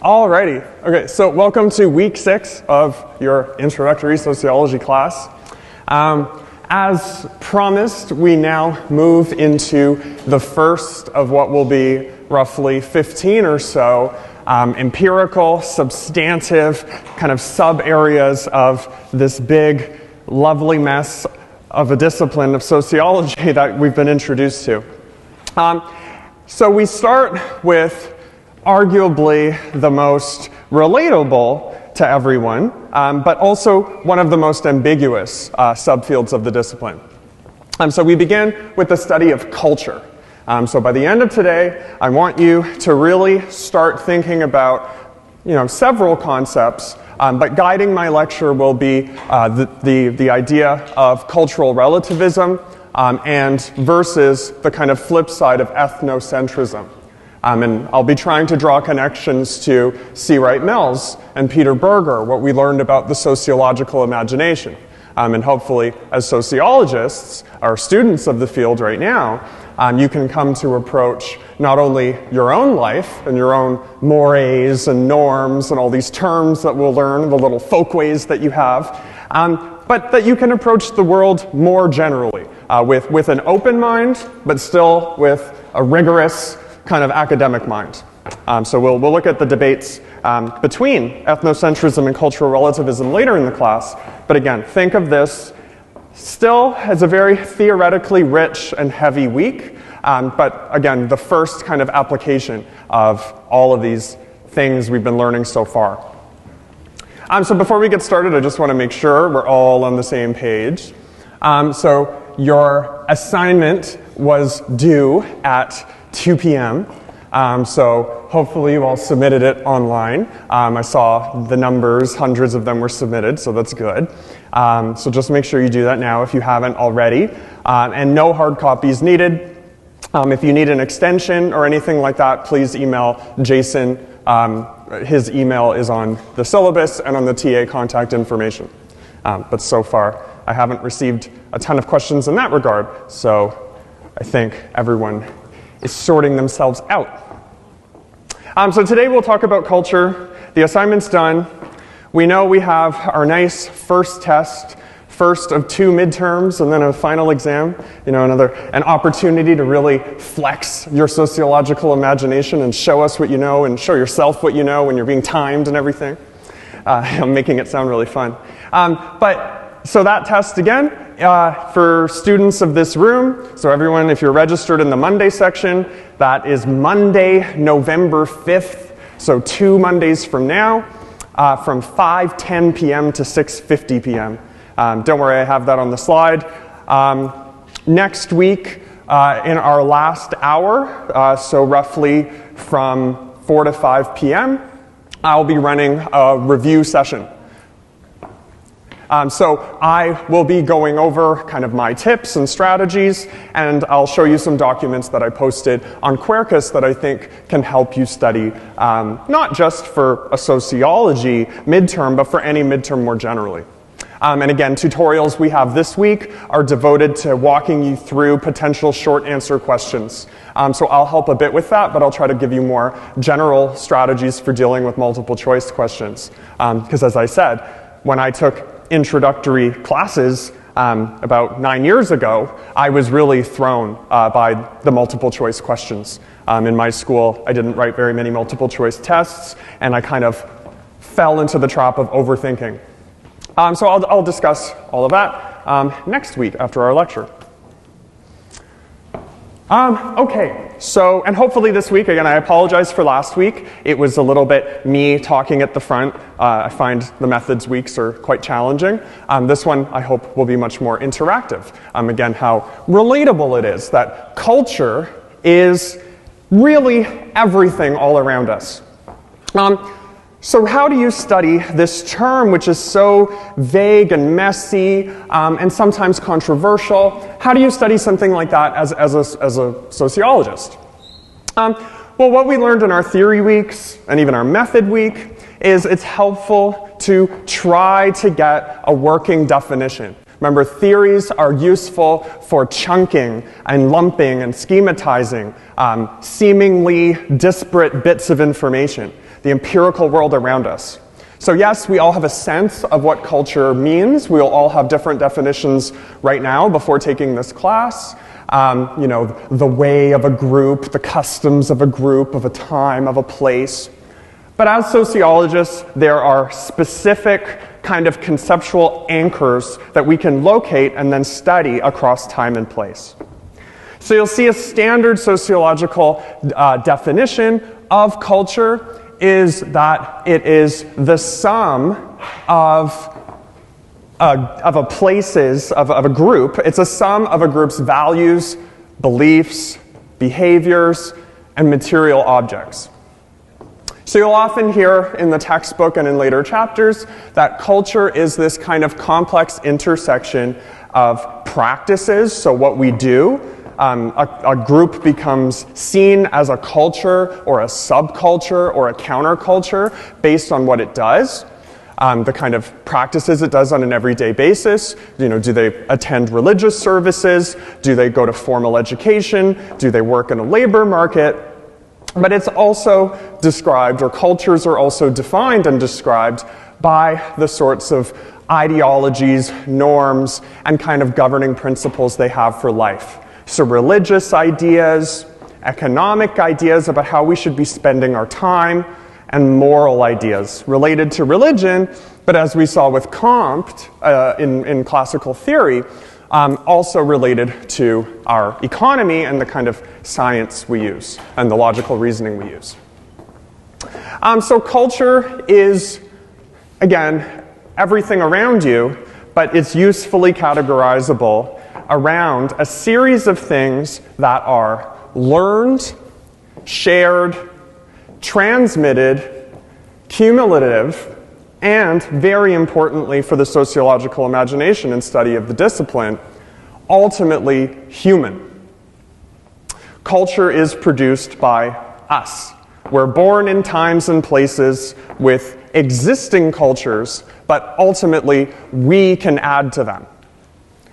Alrighty. Okay, so welcome to week 6 of your introductory sociology class. As promised, we now move into the first of what will be roughly 15 or so empirical, substantive, kind of sub-areas of this big, lovely mess of a discipline of sociology that we've been introduced to. So we start with arguably the most relatable to everyone, but also one of the most ambiguous subfields of the discipline. So we begin with the study of culture. So by the end of today, I want you to really start thinking about, several concepts, but guiding my lecture will be the idea of cultural relativism and versus the kind of flip side of ethnocentrism. And I'll be trying to draw connections to C. Wright Mills and Peter Berger, what we learned about the sociological imagination. And hopefully, as sociologists, or students of the field right now, you can come to approach not only your own life and your own mores and norms and all these terms that we'll learn, the little folkways that you have, but that you can approach the world more generally, with an open mind, but still with a rigorous kind of academic mind. So we'll look at the debates between ethnocentrism and cultural relativism later in the class. But again, think of this still as a very theoretically rich and heavy week. But again, the first kind of application of all of these things we've been learning so far. So before we get started, I just want to make sure we're all on the same page. So your assignment was due at 2 p.m. So hopefully you all submitted it online. I saw the numbers, hundreds of them were submitted, so that's good. So just make sure you do that now if you haven't already. And no hard copies needed. If you need an extension or anything like that, please email Jason. His email is on the syllabus and on the TA contact information. But so far, I haven't received a ton of questions in that regard, so I think everyone is sorting themselves out. So today we'll talk about culture. The assignment's done. We know we have our nice first test, first of 2 midterms, and then a final exam. An opportunity to really flex your sociological imagination and show us what you know and show yourself what you know when you're being timed and everything. I'm making it sound really fun. So that test again, for students of this room, so everyone, if you're registered in the Monday section, that is Monday, November 5th, so 2 Mondays from now, from 5:10 p.m. to 6:50 p.m. Don't worry, I have that on the slide. Next week, in our last hour, so roughly from 4 to 5 p.m., I'll be running a review session. So I will be going over kind of my tips and strategies, and I'll show you some documents that I posted on Quercus that I think can help you study, not just for a sociology midterm, but for any midterm more generally. And again, tutorials we have this week are devoted to walking you through potential short answer questions. So I'll help a bit with that, but I'll try to give you more general strategies for dealing with multiple choice questions. Because as I said, when I took introductory classes about 9 years ago, I was really thrown by the multiple choice questions. In my school, I didn't write very many multiple choice tests, and I kind of fell into the trap of overthinking. So I'll discuss all of that next week after our lecture. Okay, so, and hopefully this week, again, I apologize for last week. It was a little bit me talking at the front. I find the methods weeks are quite challenging. This one, I hope, will be much more interactive. Again, how relatable it is that culture is really everything all around us. So how do you study this term, which is so vague and messy and sometimes controversial? How do you study something like that as a sociologist? Well, what we learned in our theory weeks and even our method week is it's helpful to try to get a working definition. Remember, theories are useful for chunking and lumping and schematizing seemingly disparate bits of information. the empirical world around us. So yes, we all have a sense of what culture means. We'll all have different definitions right now before taking this class. You know, the way of a group, the customs of a group, of a time, of a place. But as sociologists, there are specific kind of conceptual anchors that we can locate and then study across time and place. So you'll see a standard sociological definition of culture is that it is the sum of a group. It's a sum of a group's values, beliefs, behaviors, and material objects. So you'll often hear in the textbook and in later chapters that culture is this kind of complex intersection of practices, so what we do. A group becomes seen as a culture or a subculture or a counterculture based on what it does, the kind of practices it does on an everyday basis. You know, do they attend religious services? Do they go to formal education? Do they work in a labor market? But it's also described, or cultures are also defined and described by the sorts of ideologies, norms, and kind of governing principles they have for life. So religious ideas, economic ideas about how we should be spending our time, and moral ideas related to religion, but as we saw with Comte in classical theory, also related to our economy and the kind of science we use and the logical reasoning we use. So culture is, again, everything around you, but it's usefully categorizable around a series of things that are learned, shared, transmitted, cumulative, and, very importantly for the sociological imagination and study of the discipline, ultimately human. Culture is produced by us. We're born in times and places with existing cultures, but ultimately we can add to them.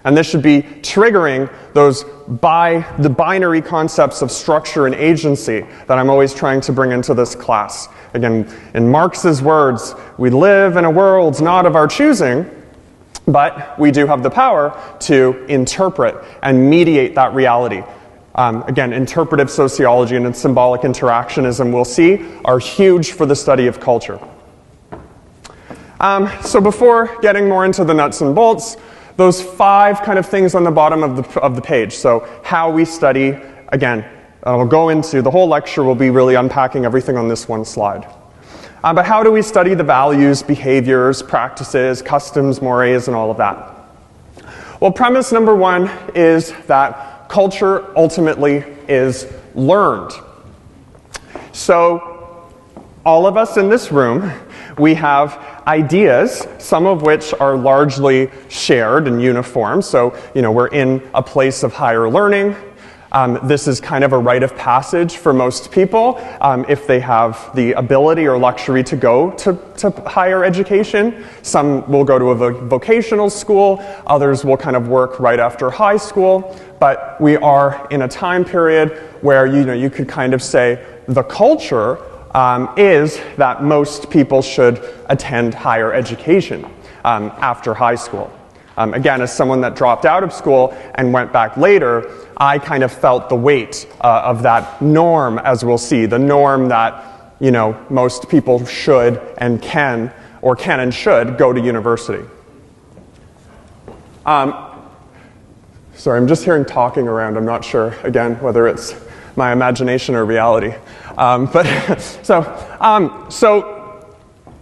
And this should be triggering the binary concepts of structure and agency that I'm always trying to bring into this class. Again, in Marx's words, we live in a world not of our choosing, but we do have the power to interpret and mediate that reality. Again, interpretive sociology and symbolic interactionism, we'll see, are huge for the study of culture. So before getting more into the nuts and bolts, those 5 kind of things on the bottom of the page. So how we study, again, I'll go into, the whole lecture will be really unpacking everything on this one slide. But how do we study the values, behaviors, practices, customs, mores, and all of that? Well, premise number 1 is that culture ultimately is learned. So all of us in this room, we have ideas, some of which are largely shared and uniform. So, you know, we're in a place of higher learning. This is kind of a rite of passage for most people if they have the ability or luxury to go to higher education. Some will go to a vocational school, others will kind of work right after high school, but we are in a time period where, you know, you could kind of say the culture is that most people should attend higher education after high school. Again, as someone that dropped out of school and went back later, I kind of felt the weight of that norm, as we'll see, the norm that, you know, most people should and can, or can and should, go to university. Sorry, I'm just hearing talking around. I'm not sure, again, whether it's my imagination or reality. So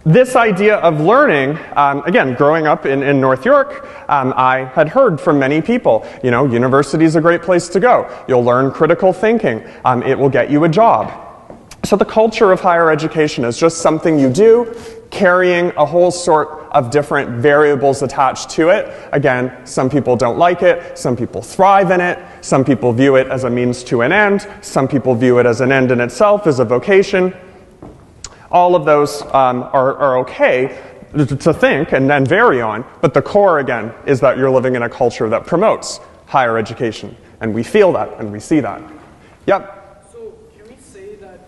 this idea of learning, again, growing up in North York, I had heard from many people, you know, university is a great place to go. You'll learn critical thinking. It will get you a job. So the culture of higher education is just something you do, carrying a whole sort of different variables attached to it. Again, some people don't like it, some people thrive in it, some people view it as a means to an end, some people view it as an end in itself, as a vocation. All of those are okay to think and then vary on, but the core, again, is that you're living in a culture that promotes higher education, and we feel that and we see that. Yep? So can we say that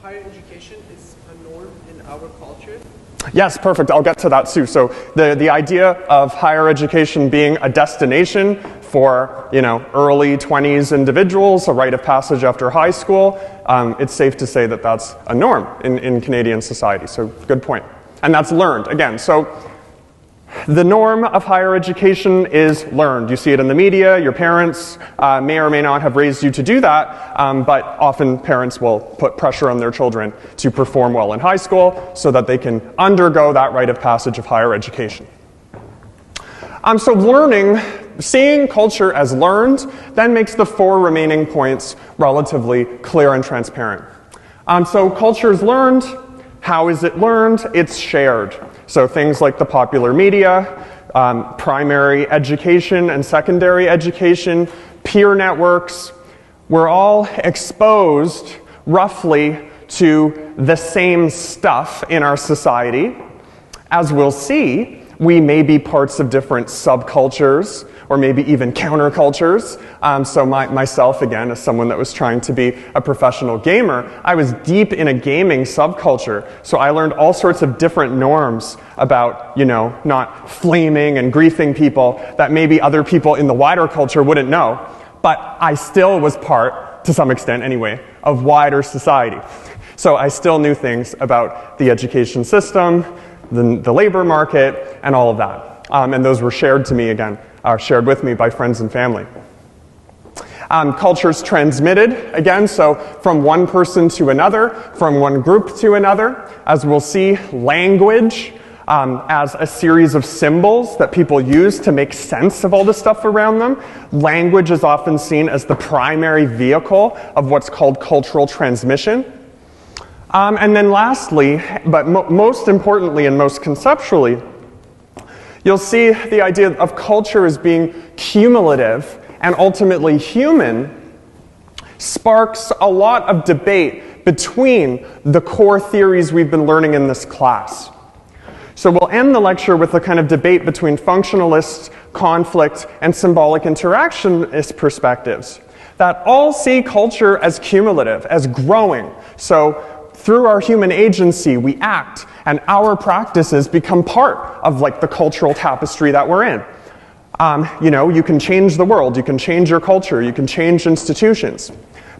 higher education is a norm Yes, perfect. I'll get to that too. So the idea of higher education being a destination for, early 20s individuals, a rite of passage after high school, it's safe to say that that's a norm in Canadian society. So good point. And that's learned, again. So the norm of higher education is learned. You see it in the media. Your parents may or may not have raised you to do that, but often parents will put pressure on their children to perform well in high school so that they can undergo that rite of passage of higher education. So learning, seeing culture as learned, then makes the 4 remaining points relatively clear and transparent. So culture is learned. How is it learned? It's shared. So things like the popular media, primary education and secondary education, peer networks, we're all exposed roughly to the same stuff in our society. As we'll see, we may be parts of different subcultures or maybe even countercultures. So myself, again, as someone that was trying to be a professional gamer, I was deep in a gaming subculture. So I learned all sorts of different norms about, not flaming and griefing people that maybe other people in the wider culture wouldn't know. But I still was part, to some extent anyway, of wider society. So I still knew things about the education system, the labor market, and all of that. And those were shared to me again, shared with me by friends and family. Culture's transmitted, again, so from one person to another, from one group to another. As we'll see, language as a series of symbols that people use to make sense of all the stuff around them. Language is often seen as the primary vehicle of what's called cultural transmission. And then lastly, but most importantly and most conceptually, you'll see the idea of culture as being cumulative and ultimately human sparks a lot of debate between the core theories we've been learning in this class. So we'll end the lecture with a kind of debate between functionalist, conflict, and symbolic interactionist perspectives that all see culture as cumulative, as growing. So through our human agency, we act, and our practices become part of the cultural tapestry that we're in. You can change the world, you can change your culture, you can change institutions.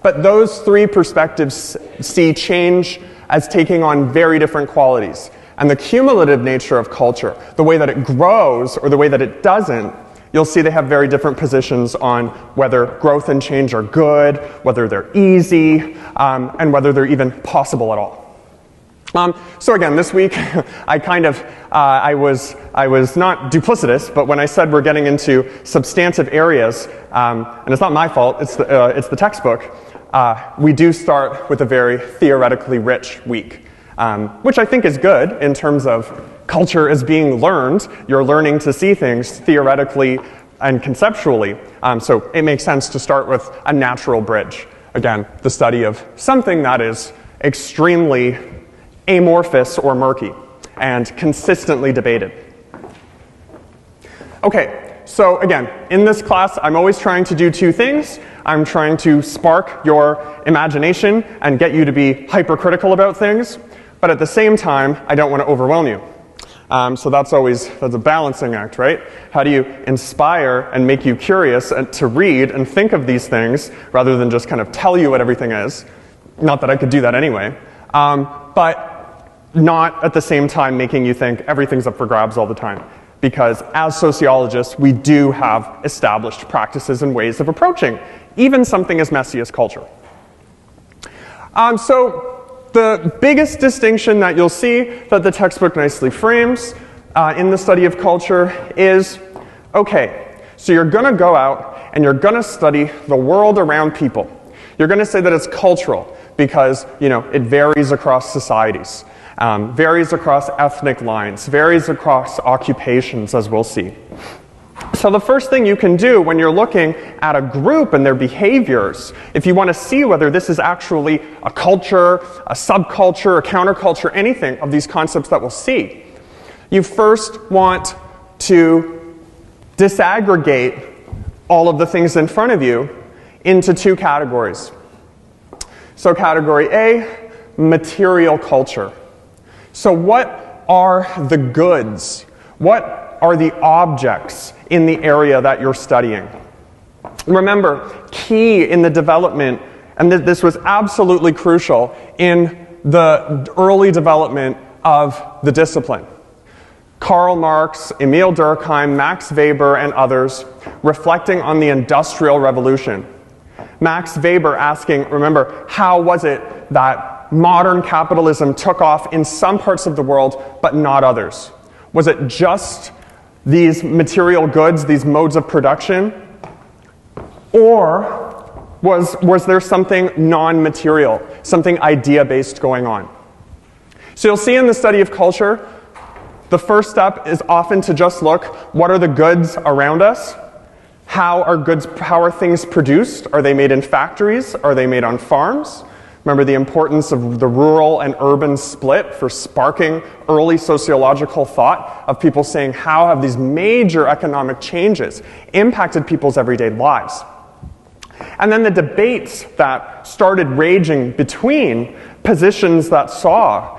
But those 3 perspectives see change as taking on very different qualities. And the cumulative nature of culture, the way that it grows or the way that it doesn't, you'll see they have very different positions on whether growth and change are good, whether they're easy, and whether they're even possible at all. So again, this week, I was not duplicitous, but when I said we're getting into substantive areas, and it's not my fault, it's the textbook, we do start with a very theoretically rich week, which I think is good in terms of culture is being learned. You're learning to see things theoretically and conceptually, so it makes sense to start with a natural bridge. Again, the study of something that is extremely amorphous or murky and consistently debated. Okay, so again, in this class, I'm always trying to do 2 things. I'm trying to spark your imagination and get you to be hypercritical about things, but at the same time, I don't want to overwhelm you. So that's a balancing act, right? How do you inspire and make you curious to read and think of these things rather than just kind of tell you what everything is? Not that I could do that anyway, but not at the same time making you think everything's up for grabs all the time. Because as sociologists, we do have established practices and ways of approaching even something as messy as culture. So the biggest distinction that you'll see that the textbook nicely frames in the study of culture is, okay, so you're going to go out and you're going to study the world around people. You're going to say that it's cultural because, it varies across societies, varies across ethnic lines, varies across occupations, as we'll see. So the first thing you can do when you're looking at a group and their behaviors, if you want to see whether this is actually a culture, a subculture, a counterculture, anything of these concepts that we'll see, you first want to disaggregate all of the things in front of you into 2 categories. So category A, material culture. So what are the goods? What are the objects in the area that you're studying? Remember, key in the development, and this was absolutely crucial in the early development of the discipline. Karl Marx, Emil Durkheim, Max Weber, and others reflecting on the Industrial Revolution. Max Weber asking, remember, how was it that modern capitalism took off in some parts of the world but not others? Was it just these material goods, these modes of production? Or was there something non-material, something idea-based going on? So you'll see in the study of culture, the first step is often to just look, what are the goods around us? How are things produced? Are they made in factories? Are they made on farms? Remember the importance of the rural and urban split for sparking early sociological thought of people saying, how have these major economic changes impacted people's everyday lives? And then the debates that started raging between positions that saw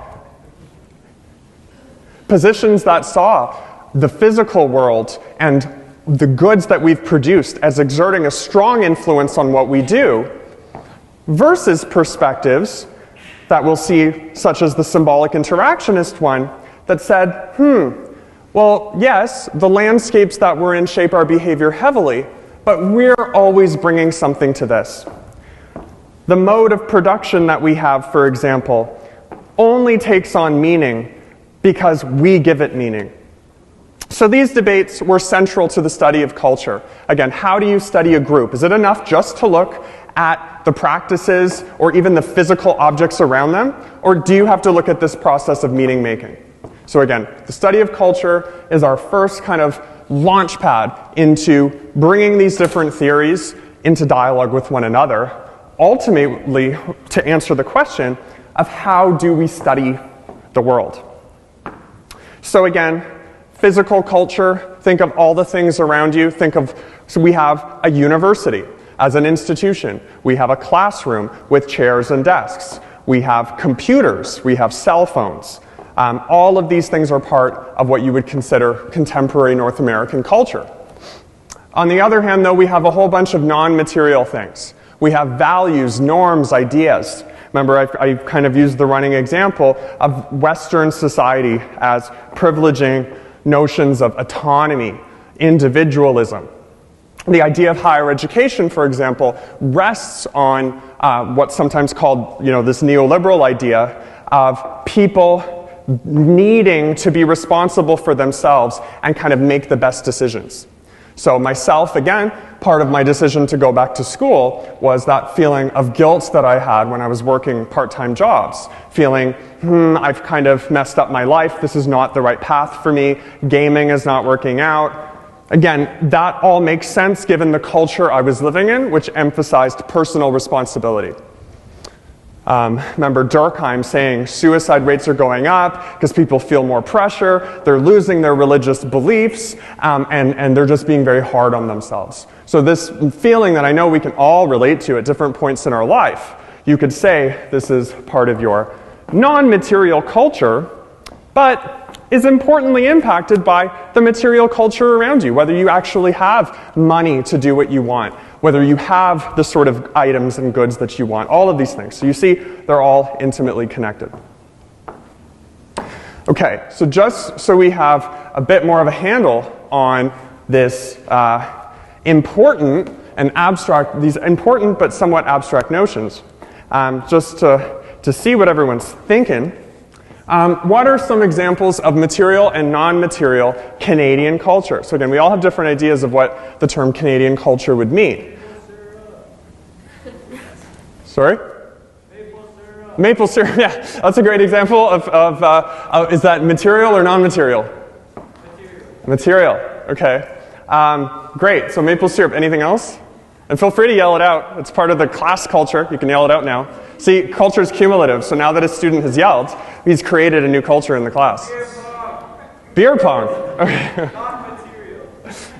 the physical world and the goods that we've produced as exerting a strong influence on what we do, versus perspectives that we'll see, such as the symbolic interactionist one, that said, well, yes, the landscapes that we're in shape our behavior heavily, but we're always bringing something to this. The mode of production that we have, for example, only takes on meaning because we give it meaning. So these debates were central to the study of culture. Again, how do you study a group? Is it enough just to look at the practices or even the physical objects around them? Or do you have to look at this process of meaning making? So again, the study of culture is our first kind of launch pad into bringing these different theories into dialogue with one another, ultimately to answer the question of how do we study the world. So again, physical culture, think of all the things around you. So we have a university as an institution. We have a classroom with chairs and desks. We have computers. We have cell phones. All of these things are part of what you would consider contemporary North American culture. On the other hand, though, we have a whole bunch of non-material things. We have values, norms, ideas. Remember, I kind of used the running example of Western society as privileging notions of autonomy, individualism. The idea of higher education, for example, rests on what's sometimes called, this neoliberal idea of people needing to be responsible for themselves and kind of make the best decisions. So myself, again, part of my decision to go back to school was that feeling of guilt that I had when I was working part-time jobs, feeling, I've kind of messed up my life, this is not the right path for me, gaming is not working out. Again, that all makes sense given the culture I was living in, which emphasized personal responsibility. Remember Durkheim saying suicide rates are going up because people feel more pressure, they're losing their religious beliefs, and they're just being very hard on themselves. So this feeling that I know we can all relate to at different points in our life, you could say this is part of your non-material culture, but is importantly impacted by the material culture around you, whether you actually have money to do what you want, whether you have the sort of items and goods that you want, all of these things. So you see, they're all intimately connected. Okay, so just so we have a bit more of a handle on this important and abstract, these important but somewhat abstract notions, just to see what everyone's thinking, what are some examples of material and non-material Canadian culture? So again, we all have different ideas of what the term Canadian culture would mean. Sorry? Maple syrup. Maple syrup, yeah. That's a great example of is that material or non-material? Material, okay. Great, so maple syrup. Anything else? And feel free to yell it out. It's part of the class culture. You can yell it out now. See, culture is cumulative, so now that a student has yelled, he's created a new culture in the class. Beer pong. Okay.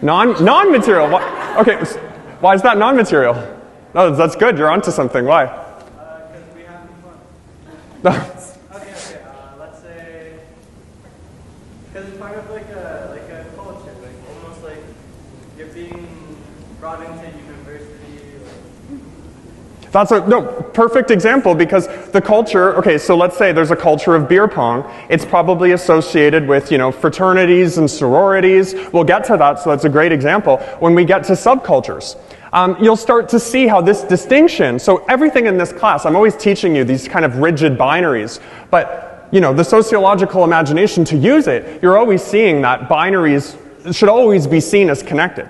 Non-material. Non-material. Okay, why is that non-material? No, that's good. You're onto something. Why? Because we have fun. Okay, let's say Provincetown University. That's a perfect example, because the culture, okay, so let's say there's a culture of beer pong. It's probably associated with, fraternities and sororities. We'll get to that, so that's a great example. When we get to subcultures, you'll start to see how this distinction, so everything in this class, I'm always teaching you these kind of rigid binaries, but the sociological imagination, to use it, you're always seeing that binaries should always be seen as connected.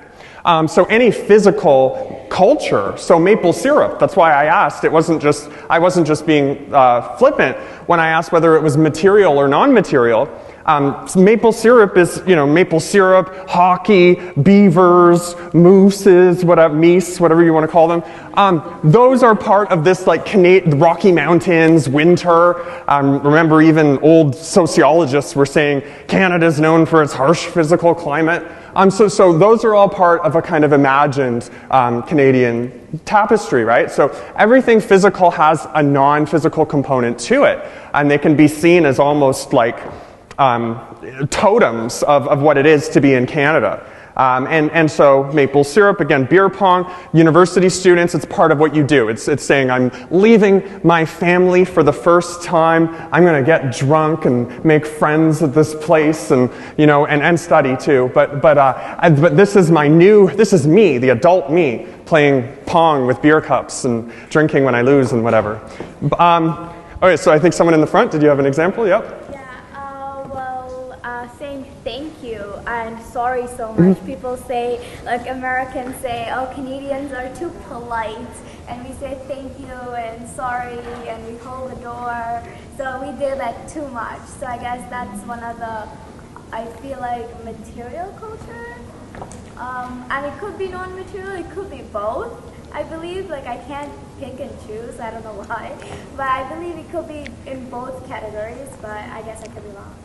So any physical culture, so maple syrup, that's why I asked, I wasn't just being flippant when I asked whether it was material or non-material. Maple syrup is, maple syrup, hockey, beavers, mooses, meese, whatever you want to call them. Those are part of this Rocky Mountains, winter. Remember, even old sociologists were saying Canada's known for its harsh physical climate. So those are all part of a kind of imagined Canadian tapestry, right? So everything physical has a non-physical component to it, and they can be seen as almost like totems of what it is to be in Canada. And so maple syrup, again, beer pong, university students, it's part of what you do. It's saying, I'm leaving my family for the first time. I'm going to get drunk and make friends at this place and, and study too. But this is this is me, the adult me, playing pong with beer cups and drinking when I lose and whatever. Okay, so I think someone in the front, did you have an example? Yep. Saying thank you and sorry so much. People say, Americans say, oh, Canadians are too polite, and we say thank you and sorry and we hold the door. So we do that too much. So I guess that's one of the, I feel like, material culture. And it could be non-material, it could be both. I believe, I can't pick and choose, I don't know why, but I believe it could be in both categories, but I guess I could be wrong.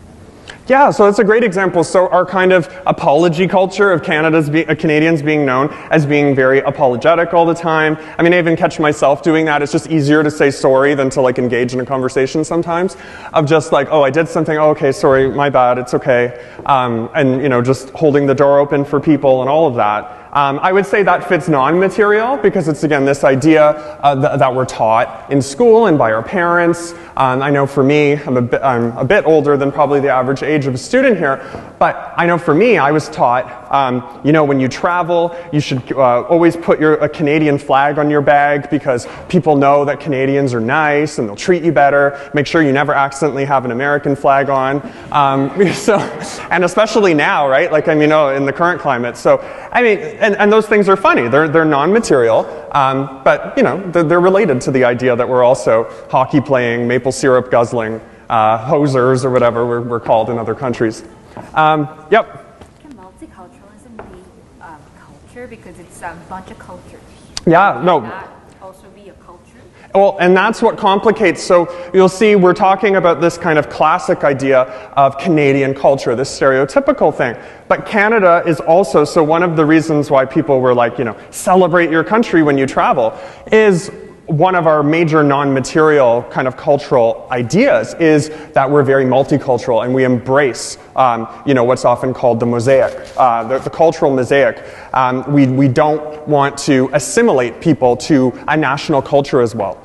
Yeah, so it's a great example. So our kind of apology culture of Canadians being known as being very apologetic all the time. I mean, I even catch myself doing that. It's just easier to say sorry than to engage in a conversation sometimes. Of just oh, I did something, oh, okay, sorry, my bad, it's okay. And just holding the door open for people and all of that. I would say that fits non-material, because it's, again, this idea that we're taught in school and by our parents. I know for me, I'm a bit older than probably the average age of a student here, but I know for me, I was taught, when you travel, you should always put a Canadian flag on your bag, because people know that Canadians are nice and they'll treat you better. Make sure you never accidentally have an American flag on. And especially now, right? In the current climate. So, and those things are funny. They're non-material, but they're related to the idea that we're also hockey playing, maple syrup guzzling, hosers or whatever we're called in other countries. Yep. Can multiculturalism be culture, because it's a bunch of cultures? Yeah. No. Can that also be a culture? Well, and that's what complicates. So you'll see we're talking about this kind of classic idea of Canadian culture, this stereotypical thing. But Canada is also, so one of the reasons why people were celebrate your country when you travel is one of our major non-material kind of cultural ideas is that we're very multicultural and we embrace, what's often called the mosaic, the cultural mosaic. We don't want to assimilate people to a national culture as well.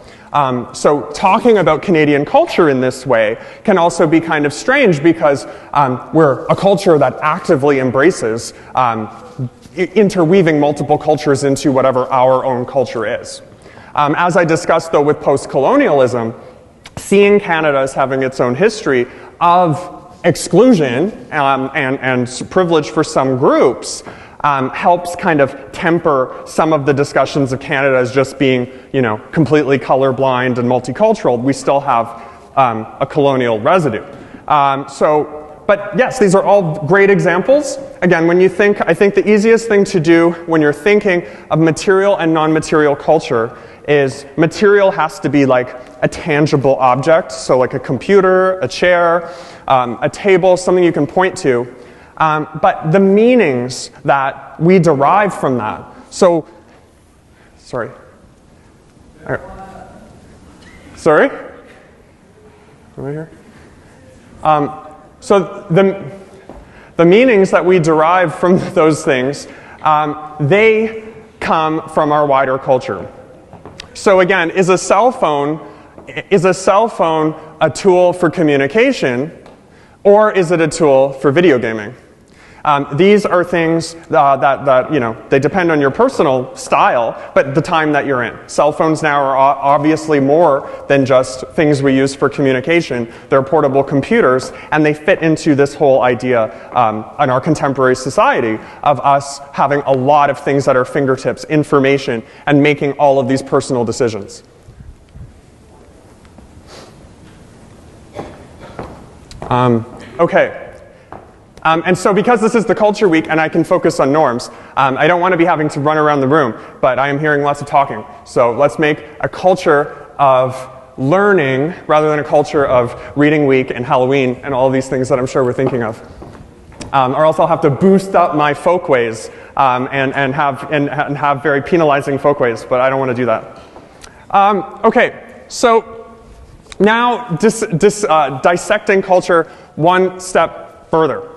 So talking about Canadian culture in this way can also be kind of strange, because we're a culture that actively embraces interweaving multiple cultures into whatever our own culture is. As I discussed, though, with post-colonialism, seeing Canada as having its own history of exclusion and privilege for some groups helps kind of temper some of the discussions of Canada as just being, completely colorblind and multicultural. We still have a colonial residue. But yes, these are all great examples. Again, when you think, I think the easiest thing to do when you're thinking of material and non-material culture is material has to be a tangible object, so a computer, a chair, a table, something you can point to. But the meanings that we derive from that. So, sorry. Sorry? Over here? So the meanings that we derive from those things, they come from our wider culture. So again, is a cell phone a tool for communication, or is it a tool for video gaming? These are things that you know, they depend on your personal style, but the time that you're in. Cell phones now are obviously more than just things we use for communication. They're portable computers, and they fit into this whole idea in our contemporary society of us having a lot of things at our fingertips, information, and making all of these personal decisions. Okay. And so because this is the culture week and I can focus on norms, I don't want to be having to run around the room, but I am hearing lots of talking. So let's make a culture of learning rather than a culture of reading week and Halloween and all of these things that I'm sure we're thinking of. Or else I'll have to boost up my folkways and have very penalizing folkways, but I don't want to do that. Okay, so now dissecting culture one step further.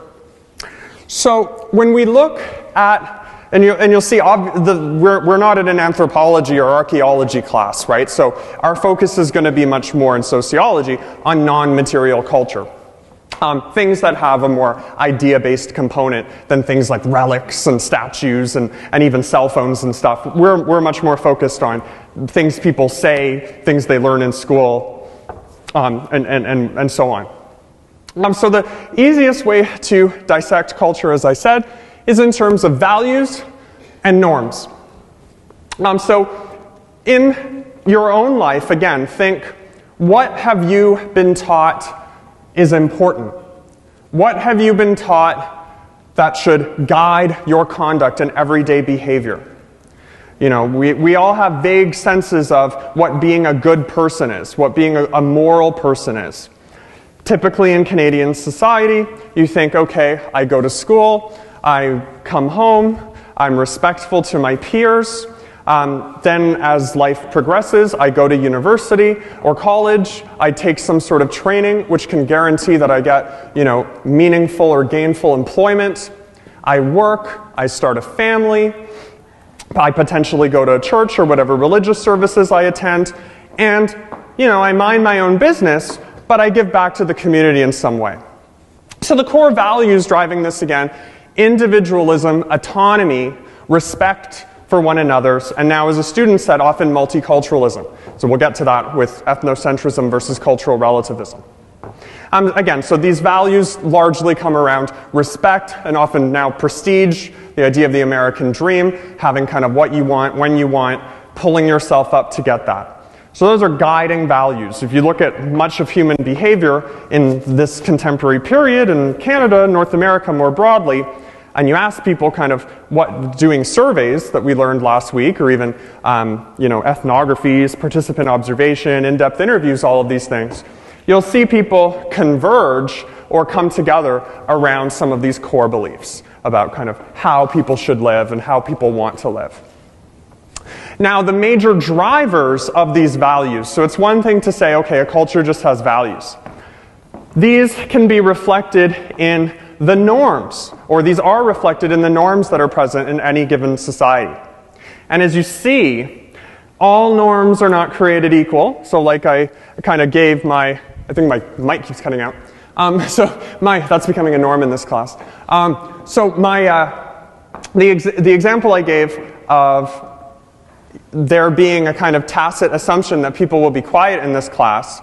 So when we look at, and you'll see, we're not in an anthropology or archaeology class, right? So our focus is going to be much more in sociology on non-material culture. Things that have a more idea-based component than things like relics and statues and even cell phones and stuff. We're much more focused on things people say, things they learn in school, and so on. So the easiest way to dissect culture, as I said, is in terms of values and norms. So in your own life, again, think, what have you been taught is important? What have you been taught that should guide your conduct and everyday behavior? You know, we all have vague senses of what being a good person is, what being a moral person is. Typically in Canadian society, you think, okay, I go to school, I come home, I'm respectful to my peers. Then as life progresses, I go to university or college, I take some sort of training which can guarantee that I get, you know, meaningful or gainful employment. I work, I start a family, I potentially go to a church or whatever religious services I attend, and, you know, I mind my own business, but I give back to the community in some way. So the core values driving this again, individualism, autonomy, respect for one another, and now as a student said, often multiculturalism. So we'll get to that with ethnocentrism versus cultural relativism. Again, so these values largely come around respect and often now prestige, the idea of the American dream, having kind of what you want, when you want, pulling yourself up to get that. So those are guiding values. If you look at much of human behavior in this contemporary period in Canada, North America more broadly, and you ask people kind of what, doing surveys that we learned last week, or even you know, ethnographies, participant observation, in-depth interviews, all of these things, you'll see people converge or come together around some of these core beliefs about kind of how people should live and how people want to live. Now, the major drivers of these values, so it's one thing to say, okay, a culture just has values. These can be reflected in the norms, or these are reflected in the norms that are present in any given society. And as you see, all norms are not created equal. So like I kind of gave I think my mic keeps cutting out. That's becoming a norm in this class. The example I gave of there being a kind of tacit assumption that people will be quiet in this class,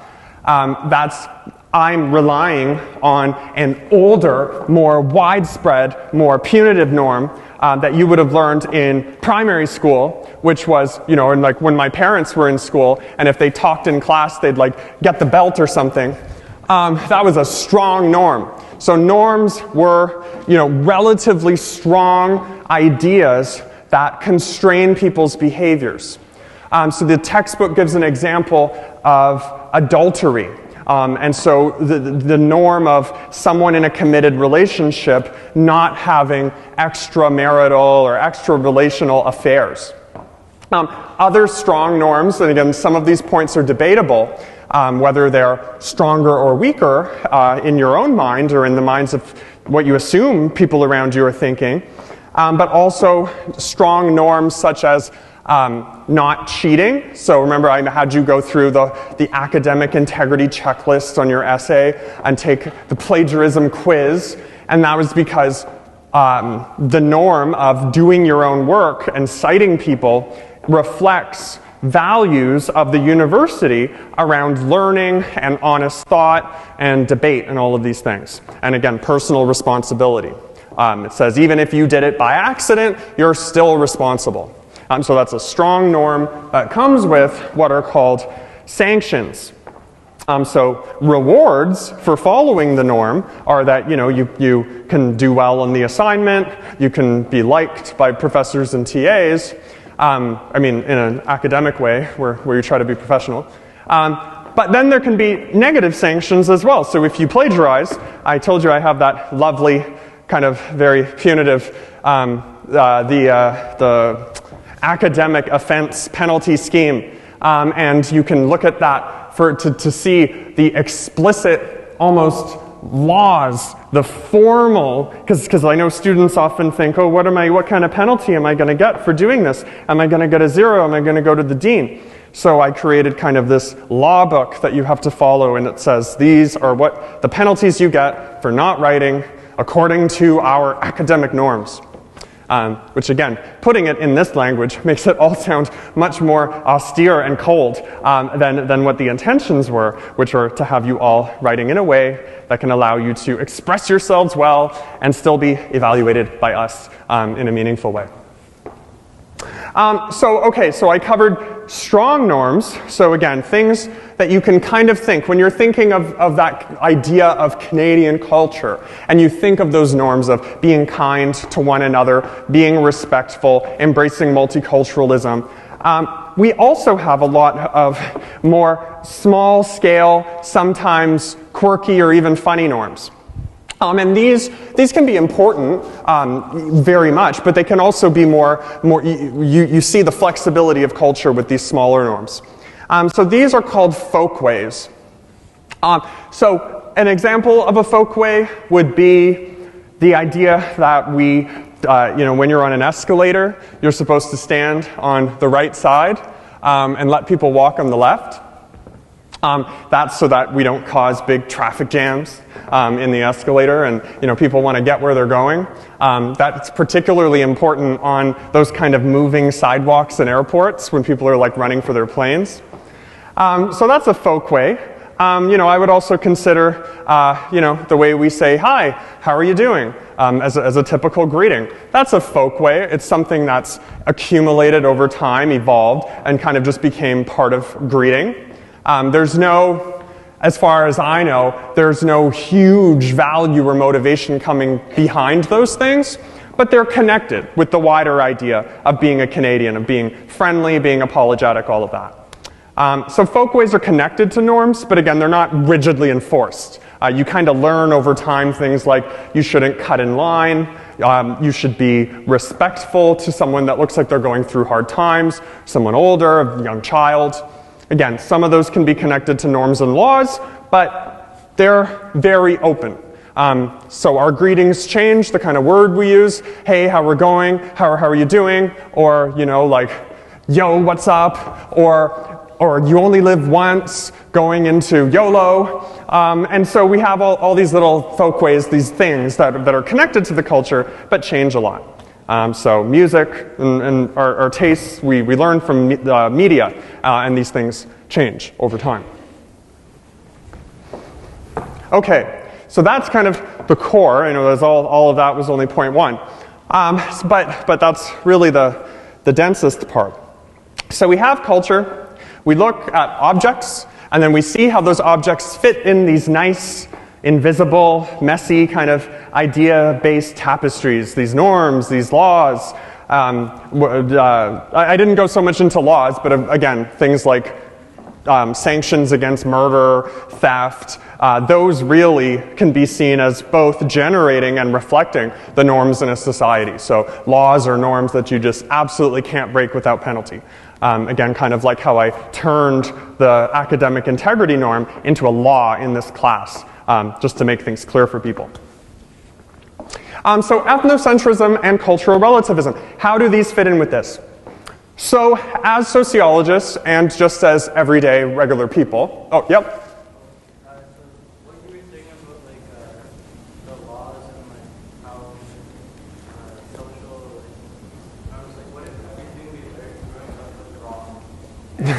I'm relying on an older, more widespread, more punitive norm that you would have learned in primary school, which was, you know, like when my parents were in school, and if they talked in class, they'd like get the belt or something. That was a strong norm. So norms were, you know, relatively strong ideas that constrain people's behaviors. So the textbook gives an example of adultery. And so the norm of someone in a committed relationship not having extramarital or extra-relational affairs. Other strong norms, and again, some of these points are debatable, whether they're stronger or weaker in your own mind or in the minds of what you assume people around you are thinking. but also strong norms such as not cheating. So remember, I had you go through the academic integrity checklist on your essay and take the plagiarism quiz, and that was because the norm of doing your own work and citing people reflects values of the university around learning and honest thought and debate and all of these things. And again, personal responsibility. It says even if you did it by accident, you're still responsible. So that's a strong norm that comes with what are called sanctions. So rewards for following the norm are that you can do well on the assignment, you can be liked by professors and TAs, in an academic way where you try to be professional. But then there can be negative sanctions as well. So if you plagiarize, I told you I have that lovely kind of very punitive, the academic offense penalty scheme. And you can look at that to see the explicit, almost laws, the formal, because I know students often think, oh, what kind of penalty am I going to get for doing this? Am I going to get a 0? Am I going to go to the dean? So I created kind of this law book that you have to follow, and it says these are what the penalties you get for not writing according to our academic norms. Which again, putting it in this language makes it all sound much more austere and cold than what the intentions were, which are to have you all writing in a way that can allow you to express yourselves well and still be evaluated by us in a meaningful way. So I covered strong norms. So again, things that you can kind of think, when you're thinking of that idea of Canadian culture, and you think of those norms of being kind to one another, being respectful, embracing multiculturalism, we also have a lot of more small-scale, sometimes quirky or even funny norms. And these can be important very much, but they can also be more you see the flexibility of culture with these smaller norms. So these are called folkways. So an example of a folkway would be the idea that when you're on an escalator, you're supposed to stand on the right side and let people walk on the left. That's so that we don't cause big traffic jams in the escalator, and people want to get where they're going. That's particularly important on those kind of moving sidewalks in airports when people are like running for their planes. So that's a folkway. I would also consider the way we say hi, how are you doing, as a typical greeting. That's a folkway. It's something that's accumulated over time, evolved, and kind of just became part of greeting. As far as I know, there's no huge value or motivation coming behind those things, but they're connected with the wider idea of being a Canadian, of being friendly, being apologetic, all of that. So folkways are connected to norms, but again, they're not rigidly enforced. You kind of learn over time things like you shouldn't cut in line, you should be respectful to someone that looks like they're going through hard times, someone older, a young child. Again, some of those can be connected to norms and laws, but they're very open. So our greetings change, the kind of word we use, hey, how we're going, how are you doing, or, like, yo, what's up, or you only live once, going into YOLO. And so we have all these little folkways, these things that are connected to the culture, but change a lot. So music and our tastes, we learn from media, and these things change over time. Okay, so that's kind of the core. I know there's all of that was only point one. But that's really the densest part. So we have culture, we look at objects, and then we see how those objects fit in these nice, invisible, messy kind of idea-based tapestries, these norms, these laws. I didn't go so much into laws, but again, things like sanctions against murder, theft, those really can be seen as both generating and reflecting the norms in a society. So laws are norms that you just absolutely can't break without penalty. Again, kind of like how I turned the academic integrity norm into a law in this class, just to make things clear for people. So ethnocentrism and cultural relativism, how do these fit in with this? So as sociologists and just as everyday regular people, oh, yep. So what you were saying about like the laws and like how social, I was like, what if everything we learned growing up was wrong? And,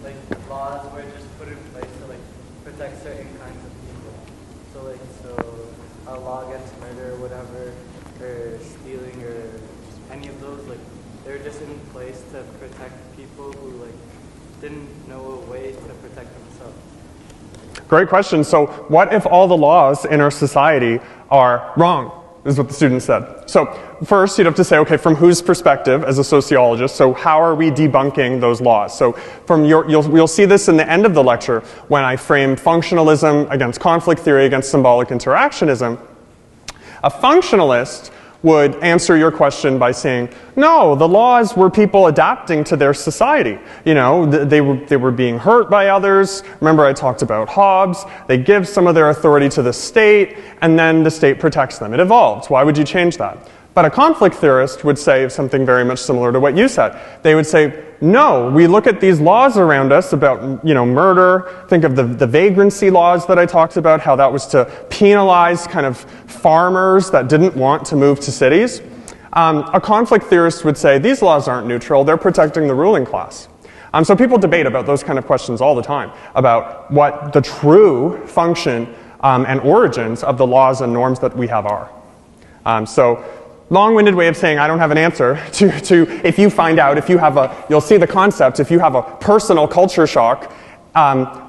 like laws were just put in place to like protect certain kinds of people. So a law against murder or whatever, or stealing or any of those, like they're just in place to protect people who like didn't know a way to protect themselves. Great question. So what if all the laws in our society are wrong, is what the student said. So first you'd have to say, okay, from whose perspective as a sociologist, so how are we debunking those laws? So from you'll see this in the end of the lecture when I frame functionalism against conflict theory against symbolic interactionism. A functionalist would answer your question by saying, no, the laws were people adapting to their society. You know, they were being hurt by others. Remember I talked about Hobbes. They give some of their authority to the state, and then the state protects them. It evolved. Why would you change that? But a conflict theorist would say something very much similar to what you said. They would say, no, we look at these laws around us about, you know, murder. Think of the vagrancy laws that I talked about, how that was to penalize kind of farmers that didn't want to move to cities. A conflict theorist would say, these laws aren't neutral, they're protecting the ruling class. So people debate about those kind of questions all the time, about what the true function and origins of the laws and norms that we have are. So long-winded way of saying I don't have an answer to if you find out, if you have you'll see the concept, if you have a personal culture shock,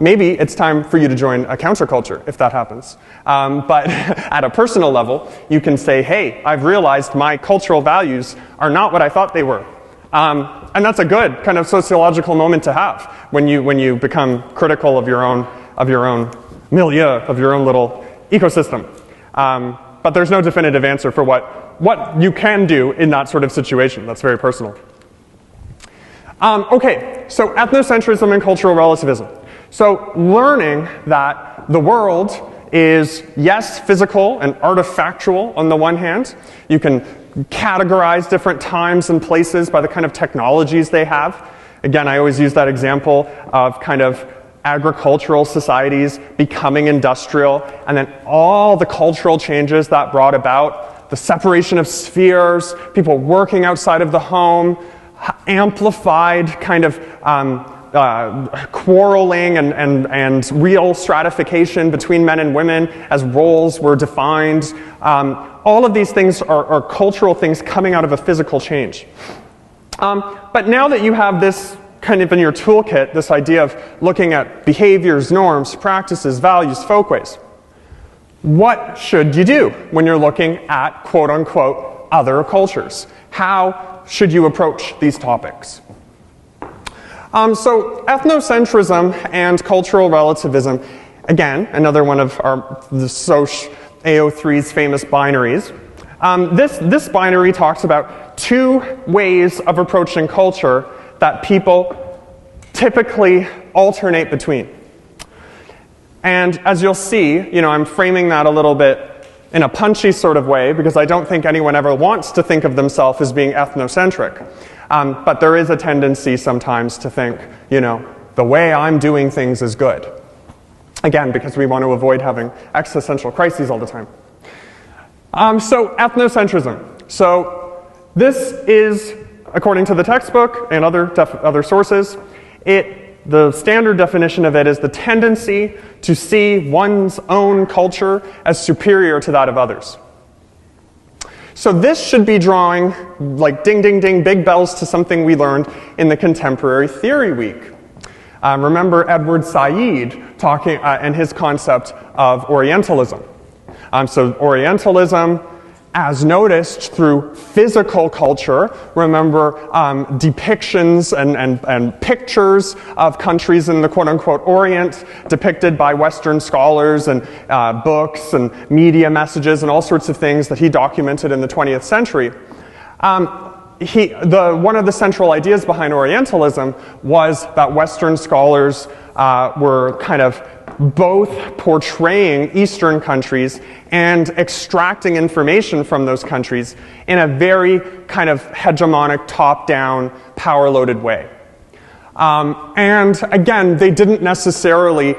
maybe it's time for you to join a counterculture if that happens. But at a personal level, you can say, hey, I've realized my cultural values are not what I thought they were. And that's a good kind of sociological moment to have when you become critical of your own milieu, of your own little ecosystem. But there's no definitive answer for what you can do in that sort of situation. That's very personal. Okay, so ethnocentrism and cultural relativism. So learning that the world is, yes, physical and artifactual on the one hand. You can categorize different times and places by the kind of technologies they have. Again, I always use that example of kind of agricultural societies becoming industrial, and then all the cultural changes that brought about, the separation of spheres, people working outside of the home, amplified kind of quarreling and real stratification between men and women as roles were defined. All of these things are cultural things coming out of a physical change. But now that you have this kind of in your toolkit, this idea of looking at behaviors, norms, practices, values, folkways, what should you do when you're looking at quote-unquote other cultures? How should you approach these topics? So ethnocentrism and cultural relativism, again, another one of the SOCioA03's famous binaries. This binary talks about two ways of approaching culture that people typically alternate between. And as you'll see, you know, I'm framing that a little bit in a punchy sort of way because I don't think anyone ever wants to think of themselves as being ethnocentric. But there is a tendency sometimes to think, you know, the way I'm doing things is good. Again, because we want to avoid having existential crises all the time. So ethnocentrism. So this is, according to the textbook and other sources, the standard definition of it is the tendency to see one's own culture as superior to that of others. So this should be drawing, like ding, ding, ding, big bells to something we learned in the Contemporary Theory Week. Remember Edward Said talking and his concept of Orientalism. So Orientalism, as noticed through physical culture, remember depictions and pictures of countries in the quote-unquote Orient depicted by Western scholars and books and media messages and all sorts of things that he documented in the 20th century. One of the central ideas behind Orientalism was that Western scholars were kind of both portraying Eastern countries and extracting information from those countries in a very kind of hegemonic, top-down, power-loaded way. And again, they didn't necessarily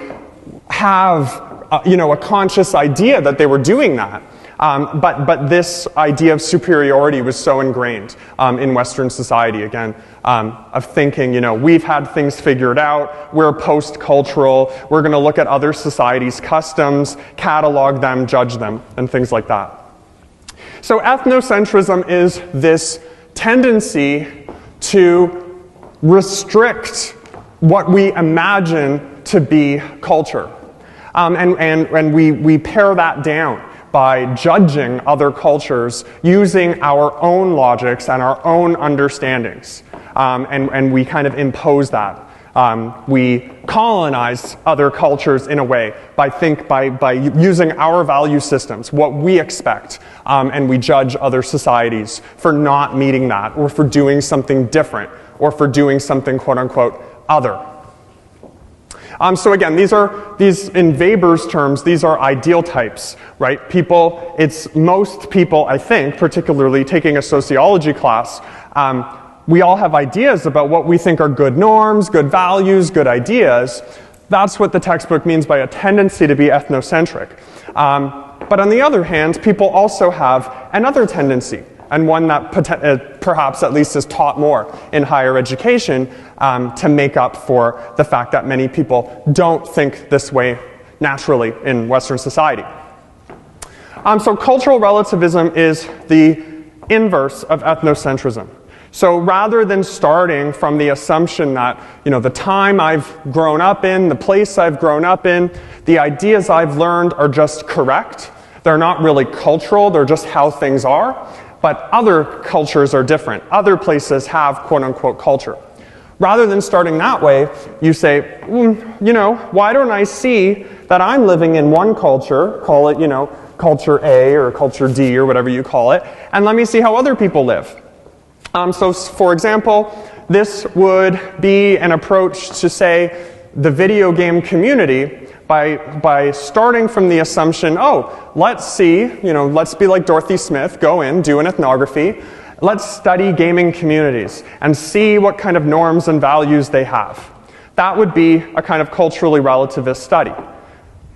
have a conscious idea that they were doing that. But this idea of superiority was so ingrained in Western society, again, of thinking, we've had things figured out, we're post-cultural, we're going to look at other societies' customs, catalog them, judge them, and things like that. So ethnocentrism is this tendency to restrict what we imagine to be culture. And we pare that down by judging other cultures using our own logics and our own understandings. And we kind of impose that. We colonize other cultures in a way by using our value systems, what we expect, and we judge other societies for not meeting that, or for doing something different, or for doing something quote-unquote other. So again, these in Weber's terms, these are ideal types, right? Most people, I think, particularly taking a sociology class, we all have ideas about what we think are good norms, good values, good ideas. That's what the textbook means by a tendency to be ethnocentric. But on the other hand, people also have another tendency, and one that perhaps at least is taught more in higher education, to make up for the fact that many people don't think this way naturally in Western society. So cultural relativism is the inverse of ethnocentrism. So rather than starting from the assumption that, the time I've grown up in, the place I've grown up in, the ideas I've learned are just correct, they're not really cultural, they're just how things are, but other cultures are different. Other places have quote-unquote culture. Rather than starting that way, you say, why don't I see that I'm living in one culture, call it, culture A or culture D or whatever you call it, and let me see how other people live. So for example, this would be an approach to, say, the video game community by starting from the assumption, let's see, let's be like Dorothy Smith, go in, do an ethnography, let's study gaming communities and see what kind of norms and values they have. That would be a kind of culturally relativist study.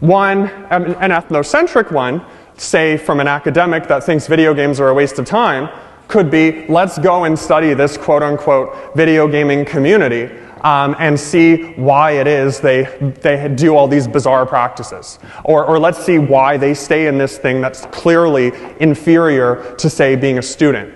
An ethnocentric one, say from an academic that thinks video games are a waste of time, could be, let's go and study this quote-unquote video gaming community and see why it is they do all these bizarre practices. Or let's see why they stay in this thing that's clearly inferior to, say, being a student.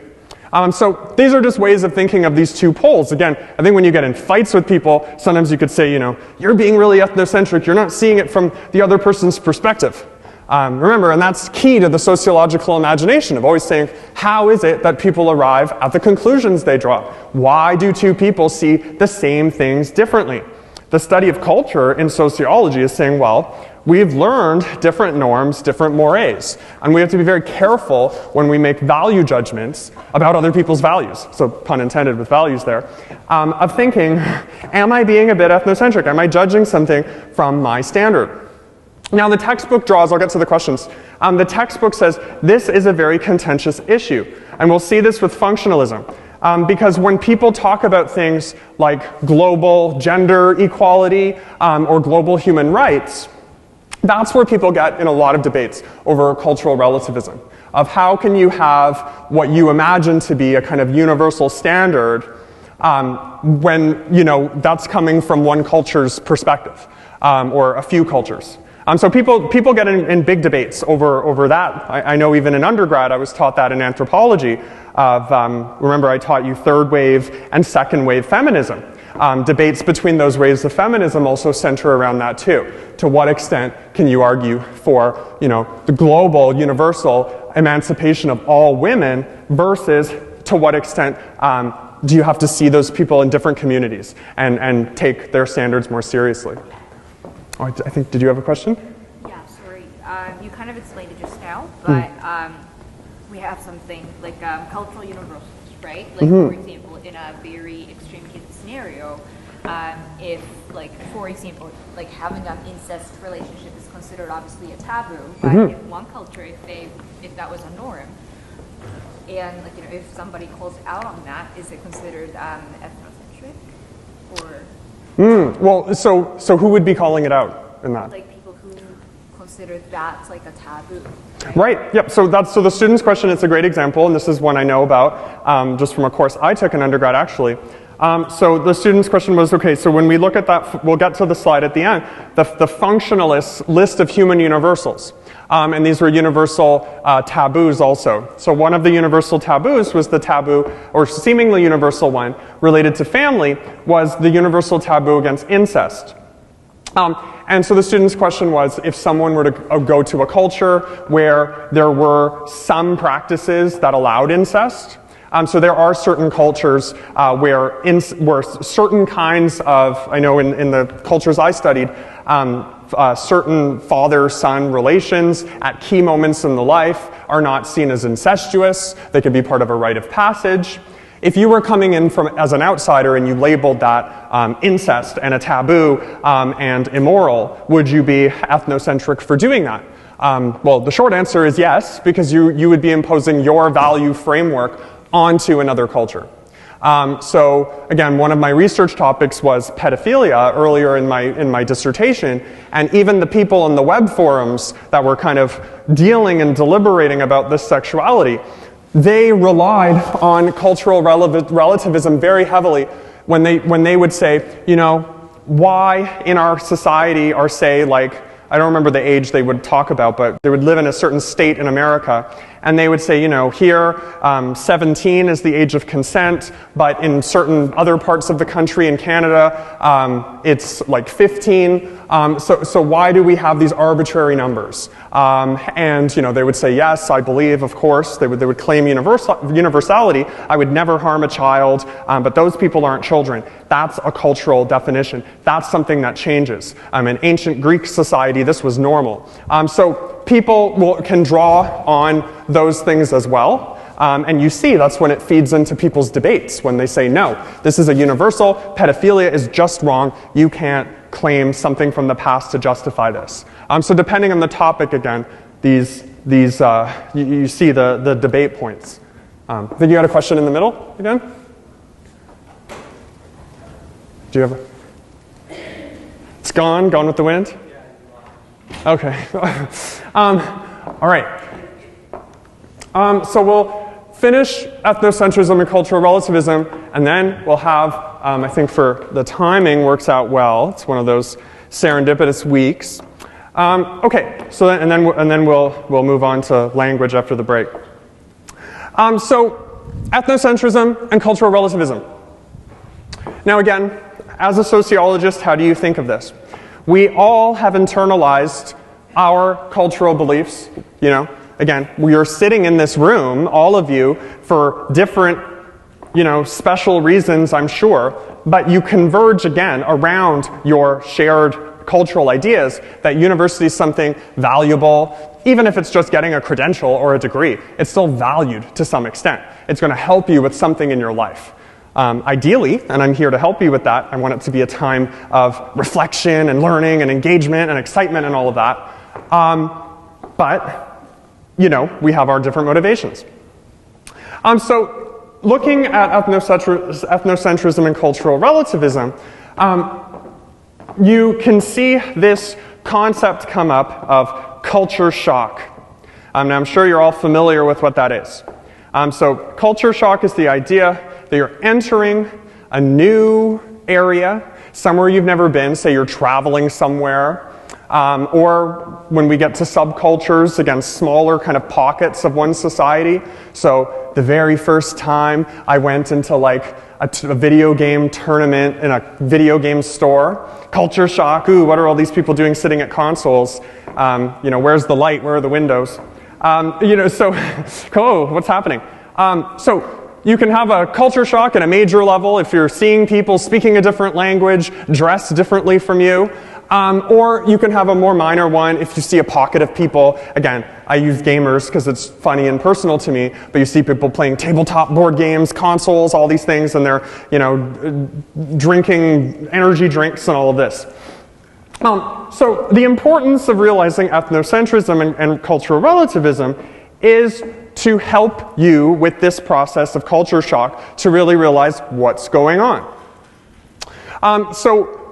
So these are just ways of thinking of these two poles. Again, I think when you get in fights with people, sometimes you could say, you're being really ethnocentric, you're not seeing it from the other person's perspective. Remember, and that's key to the sociological imagination of always saying, how is it that people arrive at the conclusions they draw? Why do two people see the same things differently? The study of culture in sociology is saying, well, we've learned different norms, different mores, and we have to be very careful when we make value judgments about other people's values, so pun intended with values there, of thinking, am I being a bit ethnocentric? Am I judging something from my standard? Now the textbook draws, I'll get to the questions, the textbook says this is a very contentious issue, and we'll see this with functionalism. Because when people talk about things like global gender equality or global human rights, that's where people get in a lot of debates over cultural relativism, of how can you have what you imagine to be a kind of universal standard when that's coming from one culture's perspective or a few cultures. So people get in big debates over that. I know even in undergrad I was taught that in anthropology. Remember I taught you third wave and second wave feminism. Debates between those waves of feminism also center around that too. To what extent can you argue for the global, universal emancipation of all women versus to what extent do you have to see those people in different communities and take their standards more seriously? Oh, I think, did you have a question? Yeah, sorry. You kind of explained it just now, but we have something like cultural universals, right? Like, for example, in a very extreme case, scenario, if, like, for example, like having an incest relationship is considered obviously a taboo, but in one culture, if that was a norm, and like, you know, if somebody calls out on that, is it considered ethnocentric, or? Well, so who would be calling it out in that? Like people who consider that like a taboo. Right. Yep. So the student's question. It's a great example, and this is one I know about just from a course I took in undergrad, actually. So the student's question was, okay, so when we look at that, we'll get to the slide at the end, the functionalist list of human universals. And these were universal taboos also. So one of the universal taboos was the taboo, or seemingly universal one, related to family, was the universal taboo against incest. And so the student's question was, if someone were to go to a culture where there were some practices that allowed incest, so there are certain cultures where certain kinds of, I know in the cultures I studied, certain father-son relations at key moments in the life are not seen as incestuous. They could be part of a rite of passage. If you were coming in as an outsider and you labeled that incest and a taboo and immoral, would you be ethnocentric for doing that? Well, the short answer is yes, because you would be imposing your value framework onto another culture. So again, one of my research topics was pedophilia earlier in my dissertation, and even the people in the web forums that were kind of dealing and deliberating about this sexuality, they relied on cultural relativism very heavily when they would say, you know, why in our society are, say, like, I don't remember the age they would talk about, but they would live in a certain state in America, and they would say, you know, here 17 is the age of consent, but in certain other parts of the country, in Canada, it's like 15. So why do we have these arbitrary numbers? And you know, they would say, yes, I believe, of course. They would claim universality. I would never harm a child, but those people aren't children. That's a cultural definition. That's something that changes. In ancient Greek society, this was normal. So people can draw on those things as well. And you see, that's when it feeds into people's debates, when they say, no, this is a universal, pedophilia is just wrong, you can't claim something from the past to justify this. So depending on the topic, again, you see the debate points. I think you had a question in the middle, again? Do you have It's gone with the wind? Okay. All right. So we'll finish ethnocentrism and cultural relativism, and then we'll have, I think for the timing works out well. It's one of those serendipitous weeks. Okay. So then we'll move on to language after the break. So ethnocentrism and cultural relativism. Now again, as a sociologist, how do you think of this? We all have internalized our cultural beliefs. You know, again, you're sitting in this room, all of you, for different, you know, special reasons, I'm sure, but you converge again around your shared cultural ideas that university is something valuable. Even if it's just getting a credential or a degree, it's still valued to some extent. It's going to help you with something in your life. Ideally, and I'm here to help you with that, I want it to be a time of reflection and learning and engagement and excitement and all of that. But, you know, we have our different motivations. So looking at ethnocentrism and cultural relativism, you can see this concept come up of culture shock. Now I'm sure you're all familiar with what that is. So culture shock is the idea that you're entering a new area, somewhere you've never been, say you're traveling somewhere, or when we get to subcultures, again, smaller kind of pockets of one society. So the very first time I went into like a video game tournament in a video game store, culture shock, ooh, what are all these people doing sitting at consoles? You know, where's the light, where are the windows? You know, so, oh, what's happening? So you can have a culture shock at a major level if you're seeing people speaking a different language, dressed differently from you. Or you can have a more minor one if you see a pocket of people, again, I use gamers because it's funny and personal to me, but you see people playing tabletop board games, consoles, all these things, and they're, drinking energy drinks and all of this. So the importance of realizing ethnocentrism and cultural relativism is to help you with this process of culture shock to really realize what's going on. So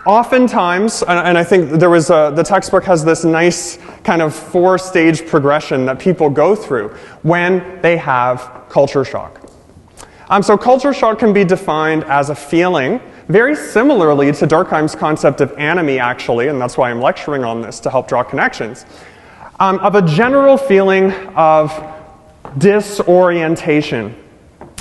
oftentimes, and I think there was the textbook has this nice kind of 4-stage progression that people go through when they have culture shock. So culture shock can be defined as a feeling, very similarly to Durkheim's concept of anomie, actually, and that's why I'm lecturing on this, to help draw connections, of a general feeling of disorientation.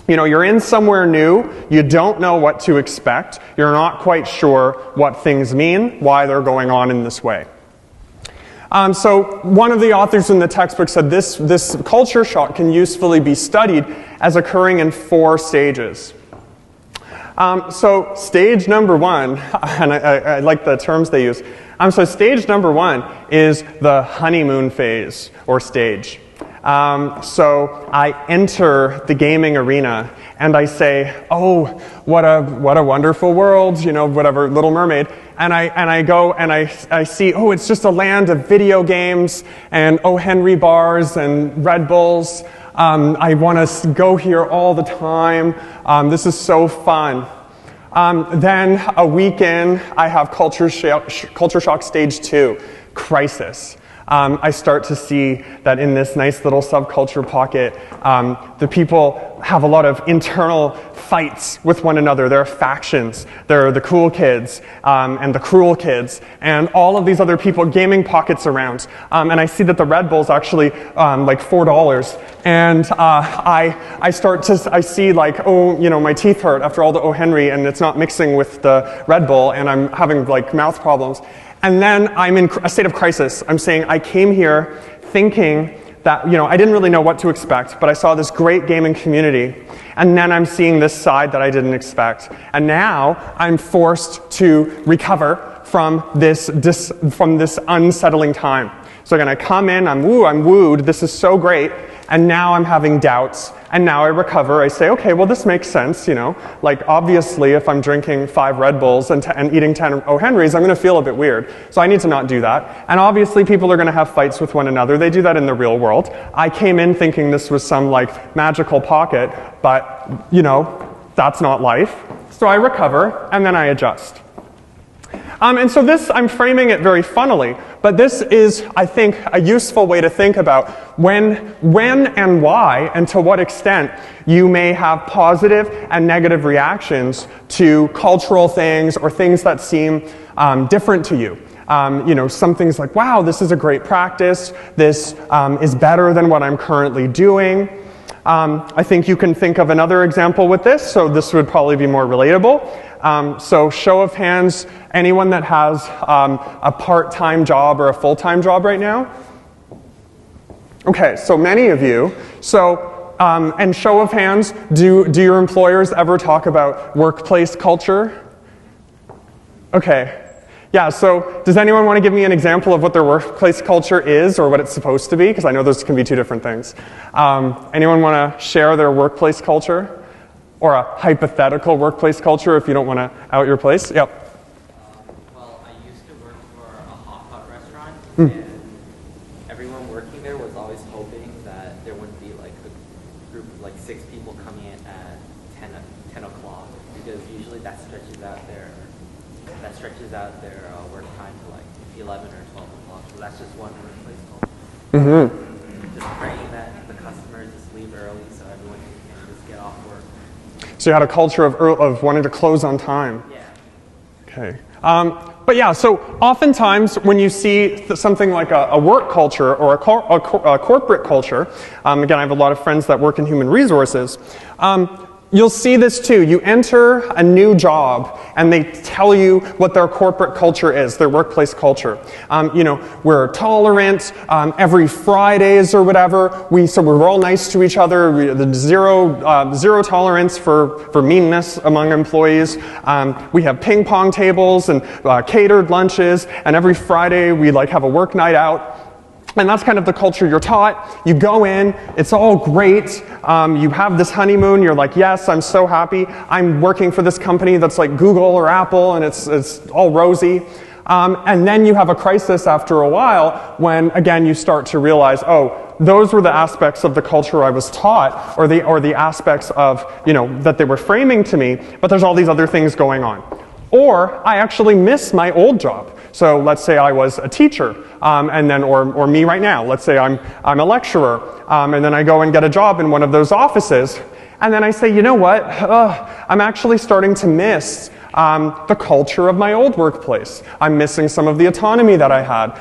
You're in somewhere new, you don't know what to expect, you're not quite sure what things mean, why they're going on in this way. So one of the authors in the textbook said this culture shock can usefully be studied as occurring in 4 stages. So stage number 1, and I like the terms they use, so stage number 1 is the honeymoon phase, or stage. So I enter the gaming arena and I say, oh, what a wonderful world, whatever, Little Mermaid. And I go and I see, oh, it's just a land of video games and O. Henry bars and Red Bulls. I want to go here all the time. This is so fun. Then a week in, I have culture shock stage 2, crisis. I start to see that in this nice little subculture pocket, the people have a lot of internal fights with one another. There are factions. There are the cool kids and the cruel kids and all of these other people gaming pockets around. And I see that the Red Bull's actually like $4. And I see like, oh, my teeth hurt after all the O. Henry and it's not mixing with the Red Bull and I'm having like mouth problems. And then I'm in a state of crisis. I'm saying I came here thinking that, I didn't really know what to expect, but I saw this great gaming community. And then I'm seeing this side that I didn't expect. And now I'm forced to recover from this unsettling time. So again, I come in, I'm wooed, this is so great, and now I'm having doubts. And now I recover, I say, okay, well this makes sense, like obviously if I'm drinking 5 Red Bulls and eating 10 O. Henrys, I'm going to feel a bit weird. So I need to not do that. And obviously people are going to have fights with one another. They do that in the real world. I came in thinking this was some like magical pocket, but that's not life. So I recover and then I adjust. And so this, I'm framing it very funnily, but this is, I think, a useful way to think about when and why and to what extent you may have positive and negative reactions to cultural things or things that seem different to you. Some things like, wow, this is a great practice, this is better than what I'm currently doing. I think you can think of another example with this, so this would probably be more relatable. So show of hands, anyone that has a part-time job or a full-time job right now? Okay, so many of you. So, and show of hands, do your employers ever talk about workplace culture? Okay. Yeah, so does anyone want to give me an example of what their workplace culture is or what it's supposed to be? Because I know those can be 2 different things. Anyone want to share their workplace culture? Or a hypothetical workplace culture if you don't want to out your place? Yep. Well, I used to work for a hot pot restaurant, and everyone working there was always hoping that there wouldn't be like a group of like 6 people coming in at 10 o'clock, because usually that stretches out their work time to like 11 or 12 o'clock. So that's just one workplace culture. Just praying that the customers just leave early so everyone can just get off work. So you had a culture of wanting to close on time. Yeah. Okay. But yeah, so oftentimes when you see something like a work culture or a corporate culture, again, I have a lot of friends that work in human resources, you'll see this too. You enter a new job and they tell you what their corporate culture is, their workplace culture. We're tolerant, every Fridays or whatever, so we're all nice to each other, the zero tolerance for meanness among employees. We have ping pong tables and catered lunches, and every Friday we like have a work night out. And that's kind of the culture you're taught. You go in, it's all great. You have this honeymoon, you're like, yes, I'm so happy. I'm working for this company that's like Google or Apple, and it's all rosy. And then you have a crisis after a while when, again, you start to realize, oh, those were the aspects of the culture I was taught, or the aspects of, that they were framing to me, but there's all these other things going on. Or I actually miss my old job. So let's say I was a teacher, and then, or me right now, let's say I'm a lecturer, and then I go and get a job in one of those offices, and then I say, you know what, I'm actually starting to miss the culture of my old workplace. I'm missing some of the autonomy that I had,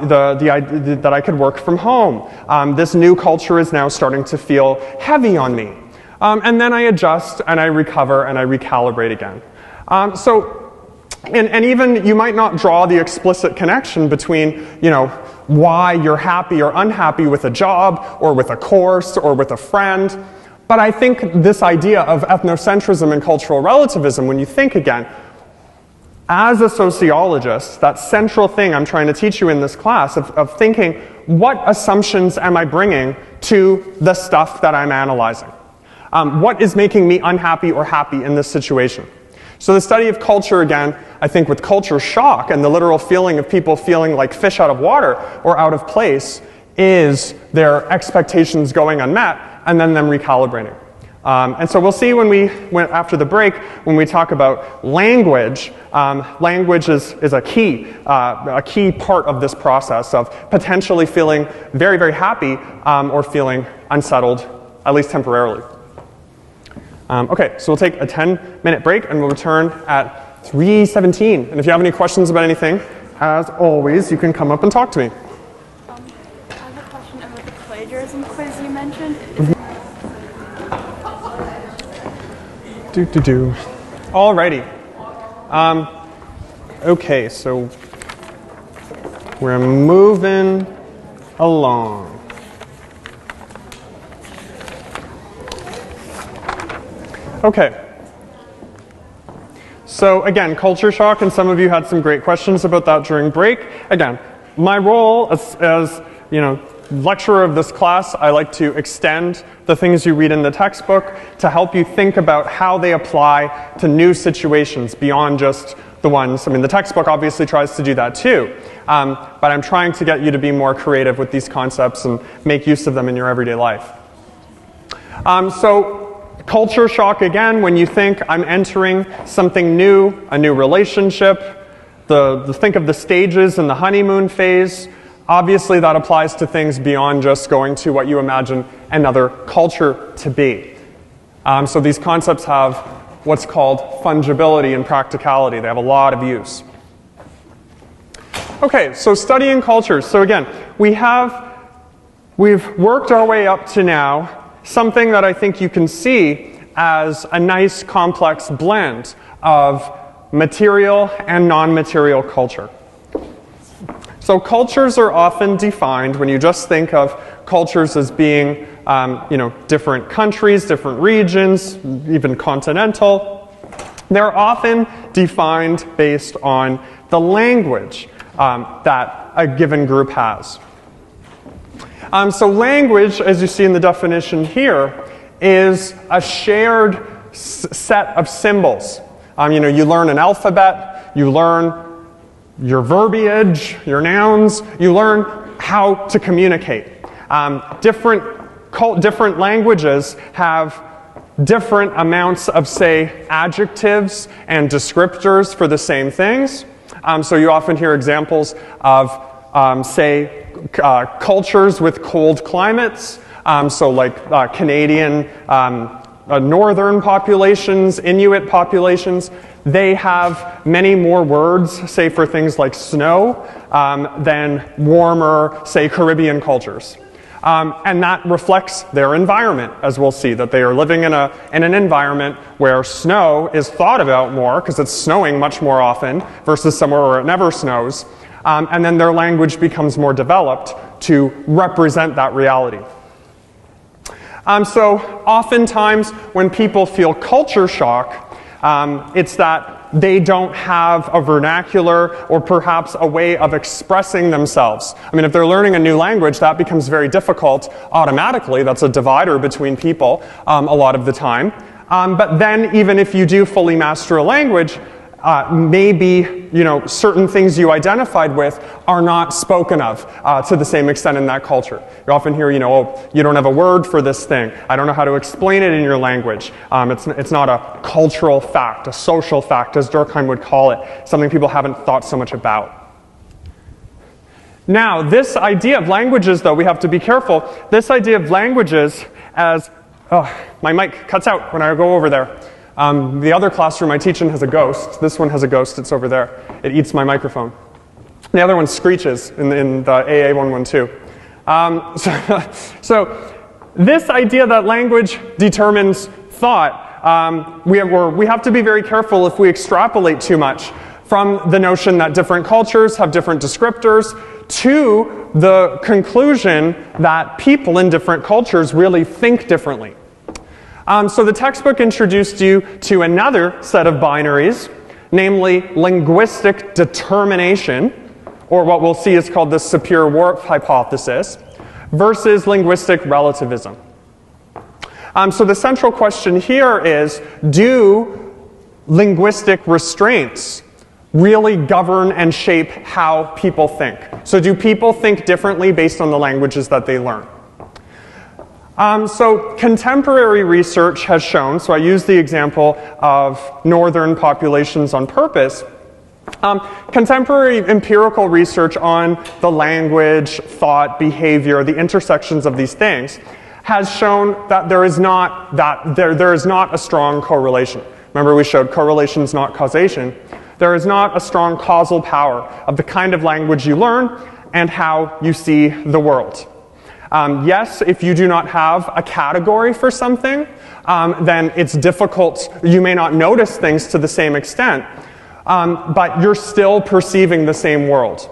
the idea that I could work from home. This new culture is now starting to feel heavy on me. And then I adjust, and I recover, and I recalibrate again. And even you might not draw the explicit connection between, why you're happy or unhappy with a job, or with a course, or with a friend. But I think this idea of ethnocentrism and cultural relativism, when you think again, as a sociologist, that central thing I'm trying to teach you in this class of thinking, what assumptions am I bringing to the stuff that I'm analyzing? What is making me unhappy or happy in this situation? So the study of culture, again, I think with culture shock and the literal feeling of people feeling like fish out of water or out of place, is their expectations going unmet and then them recalibrating. And so we'll see after the break, when we talk about language, language is a key part of this process of potentially feeling very, very happy or feeling unsettled, at least temporarily. Okay, so we'll take a 10-minute break and we'll return at 3:17. And if you have any questions about anything, as always, you can come up and talk to me. I have a question about the plagiarism quiz you mentioned. Alrighty. Okay, so we're moving along. Okay. So again, culture shock, and some of you had some great questions about that during break. Again, my role as lecturer of this class, I like to extend the things you read in the textbook to help you think about how they apply to new situations beyond just the ones. The textbook obviously tries to do that too, but I'm trying to get you to be more creative with these concepts and make use of them in your everyday life. So culture shock, again, when you think I'm entering something new, a new relationship, think of the stages in the honeymoon phase. Obviously, that applies to things beyond just going to what you imagine another culture to be. So these concepts have what's called fungibility and practicality. They have a lot of use. Okay, so studying cultures. So again, we've worked our way up to now something that I think you can see as a nice complex blend of material and non-material culture. So cultures are often defined, when you just think of cultures as being different countries, different regions, even continental, they're often defined based on the language that a given group has. So language, as you see in the definition here, is a shared set of symbols. You learn an alphabet, you learn your verbiage, your nouns, you learn how to communicate. Different languages have different amounts of, say, adjectives and descriptors for the same things. So you often hear examples of, cultures with cold climates, so like Canadian, northern populations, Inuit populations. They have many more words, say, for things like snow, than warmer, say, Caribbean cultures. And that reflects their environment, as we'll see, that they are living in an environment where snow is thought about more, because it's snowing much more often, versus somewhere where it never snows. And then their language becomes more developed to represent that reality. So oftentimes when people feel culture shock, it's that they don't have a vernacular or perhaps a way of expressing themselves. I mean, if they're learning a new language, that becomes very difficult automatically. That's a divider between people a lot of the time. But then even if you do fully master a language, maybe, certain things you identified with are not spoken of to the same extent in that culture. You often hear, oh, you don't have a word for this thing. I don't know how to explain it in your language. It's not a cultural fact, a social fact, as Durkheim would call it, something people haven't thought so much about. Now, this idea of languages, though, we have to be careful. This idea of languages as, my mic cuts out when I go over there. The other classroom I teach in has a ghost. This one has a ghost. It's over there. It eats my microphone. The other one screeches in the AA112. So this idea that language determines thought, we have to be very careful if we extrapolate too much from the notion that different cultures have different descriptors to the conclusion that people in different cultures really think differently. So the textbook introduced you to another set of binaries, namely linguistic determination, or what we'll see is called the Sapir-Whorf hypothesis, versus linguistic relativism. So the central question here is, do linguistic restraints really govern and shape how people think? So do people think differently based on the languages that they learn? So contemporary research has shown, so I use the example of northern populations on purpose, contemporary empirical research on the language, thought, behavior, the intersections of these things, has shown that there is not a strong correlation. Remember, we showed correlation is not causation. There is not a strong causal power of the kind of language you learn and how you see the world. Yes, if you do not have a category for something, then it's difficult. You may not notice things to the same extent, but you're still perceiving the same world.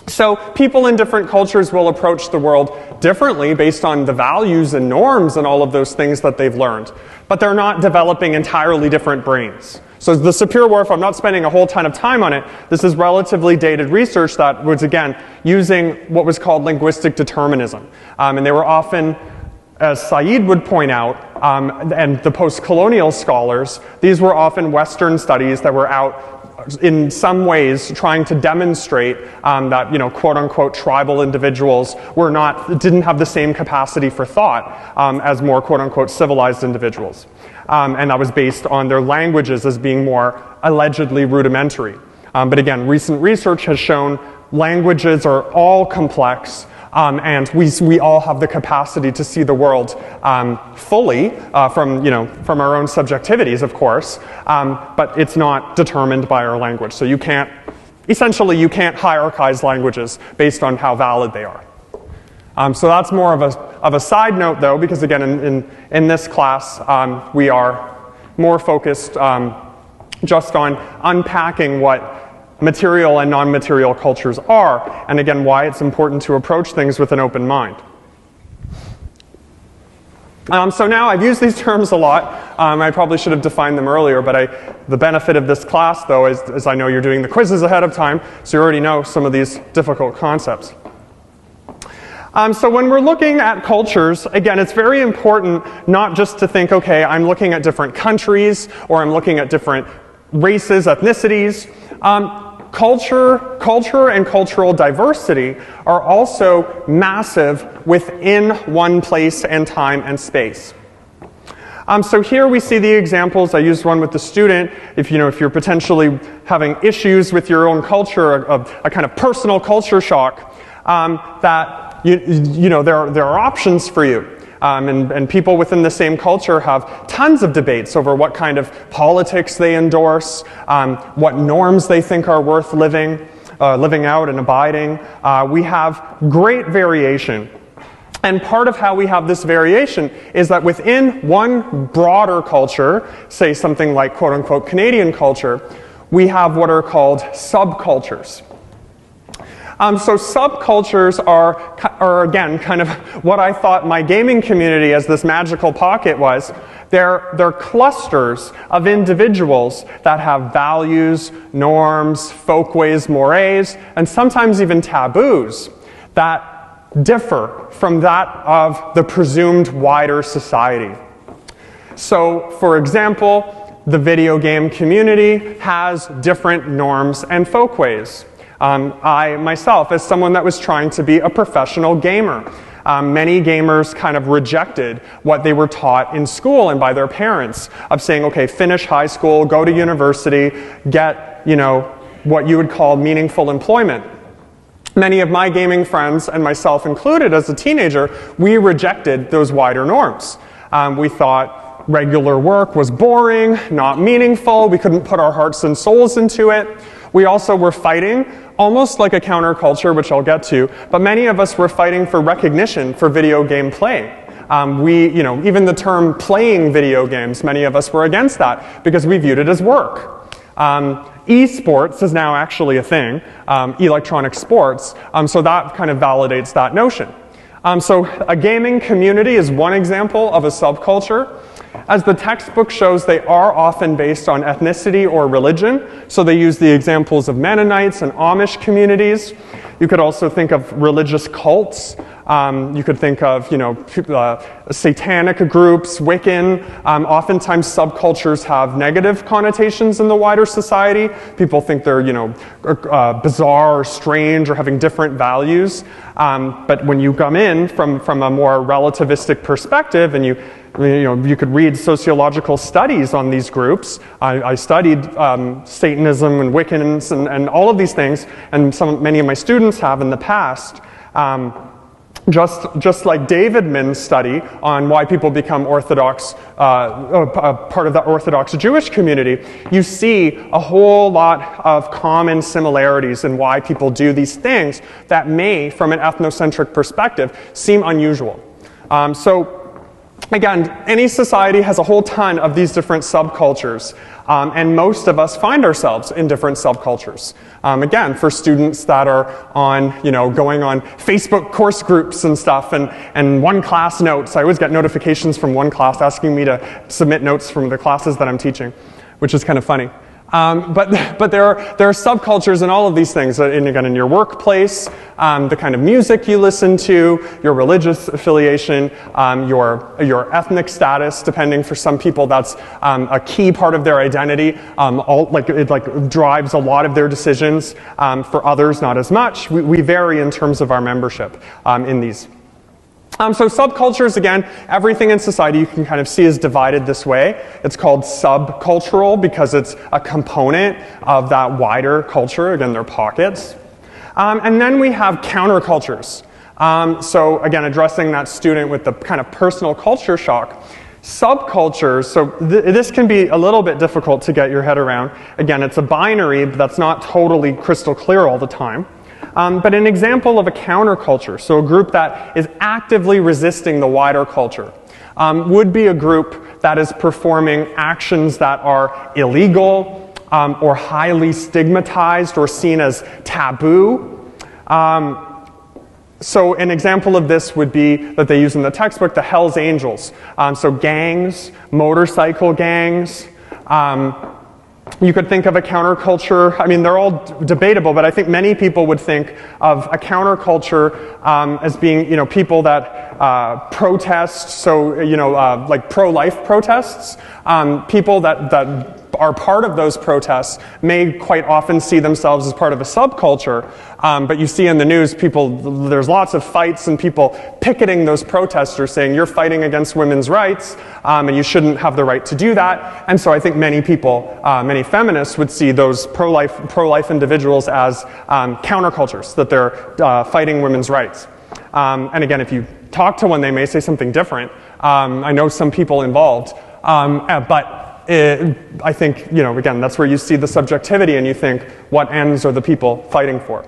So people in different cultures will approach the world differently based on the values and norms and all of those things that they've learned, but they're not developing entirely different brains. So the Sapir-Whorf, I'm not spending a whole ton of time on it. This is relatively dated research that was, again, using what was called linguistic determinism. And they were often, as Said would point out, and the post-colonial scholars, these were often Western studies that were out in some ways trying to demonstrate that, quote-unquote, tribal individuals didn't have the same capacity for thought as more, quote-unquote, civilized individuals. And that was based on their languages as being more allegedly rudimentary. But again, recent research has shown languages are all complex, and we all have the capacity to see the world fully from our own subjectivities, of course, but it's not determined by our language. So you can't hierarchize languages based on how valid they are. So that's more of a side note, though, because again, in this class, we are more focused just on unpacking what material and non-material cultures are, and again, why it's important to approach things with an open mind. So now I've used these terms a lot. I probably should have defined them earlier, but the benefit of this class, though, is I know you're doing the quizzes ahead of time, so you already know some of these difficult concepts. So when we're looking at cultures, again, it's very important not just to think, okay, I'm looking at different countries, or I'm looking at different races, ethnicities. Culture and cultural diversity are also massive within one place and time and space. So here we see the examples. I used one with the student. If you're potentially having issues with your own culture, a kind of personal culture shock, that there are options for you. And people within the same culture have tons of debates over what kind of politics they endorse, what norms they think are worth living out and abiding. We have great variation. And part of how we have this variation is that within one broader culture, say something like quote-unquote Canadian culture, we have what are called subcultures. So subcultures are again kind of what I thought my gaming community as this magical pocket was. They're clusters of individuals that have values, norms, folkways, mores, and sometimes even taboos that differ from that of the presumed wider society. So, for example, the video game community has different norms and folkways. I myself, as someone that was trying to be a professional gamer, many gamers kind of rejected what they were taught in school and by their parents of saying, okay, finish high school, go to university, get, what you would call meaningful employment. Many of my gaming friends, and myself included as a teenager, we rejected those wider norms. We thought regular work was boring, not meaningful, we couldn't put our hearts and souls into it. We also were fighting, almost like a counterculture, which I'll get to, but many of us were fighting for recognition for video game play. Even the term playing video games, many of us were against that because we viewed it as work. Esports is now actually a thing, electronic sports, so that kind of validates that notion. So a gaming community is one example of a subculture. As the textbook shows, they are often based on ethnicity or religion, so they use the examples of Mennonites and Amish communities. You could also think of religious cults. You could think of, satanic groups, Wiccan. Oftentimes subcultures have negative connotations in the wider society. People think they're, bizarre or strange or having different values. But when you come in from a more relativistic perspective and you could read sociological studies on these groups. I studied Satanism and Wiccans and all of these things, and many of my students have in the past. Just like David Min's study on why people become Orthodox, part of the Orthodox Jewish community, you see a whole lot of common similarities in why people do these things that may, from an ethnocentric perspective, seem unusual. Again, any society has a whole ton of these different subcultures, and most of us find ourselves in different subcultures. Again, for students that are on, going on Facebook course groups and stuff, and one class notes. I always get notifications from one class asking me to submit notes from the classes that I'm teaching, which is kind of funny. But there are subcultures in all of these things. In your workplace, the kind of music you listen to, your religious affiliation, your ethnic status. Depending, for some people, that's a key part of their identity. It drives a lot of their decisions. For others, not as much. We vary in terms of our membership in these. So subcultures, again, everything in society you can kind of see is divided this way. It's called subcultural because it's a component of that wider culture. Again, they're pockets. And then we have countercultures. So again, addressing that student with the kind of personal culture shock. Subcultures, so this can be a little bit difficult to get your head around. Again, it's a binary, but that's not totally crystal clear all the time. But an example of a counterculture, so a group that is actively resisting the wider culture, would be a group that is performing actions that are illegal or highly stigmatized or seen as taboo. So an example of this would be that they use in the textbook the Hells Angels. So gangs, motorcycle gangs. You could think of a counterculture. I mean, they're all debatable, but I think many people would think of a counterculture as being, people that protest. So, like pro-life protests. People that are part of those protests may quite often see themselves as part of a subculture. But you see in the news, there's lots of fights and people picketing those protesters saying, you're fighting against women's rights, and you shouldn't have the right to do that. And so I think many people, many feminists would see those pro-life individuals as countercultures, that they're fighting women's rights. And again, if you talk to one, they may say something different. I know some people involved, but I think, again, that's where you see the subjectivity and you think, what ends are the people fighting for?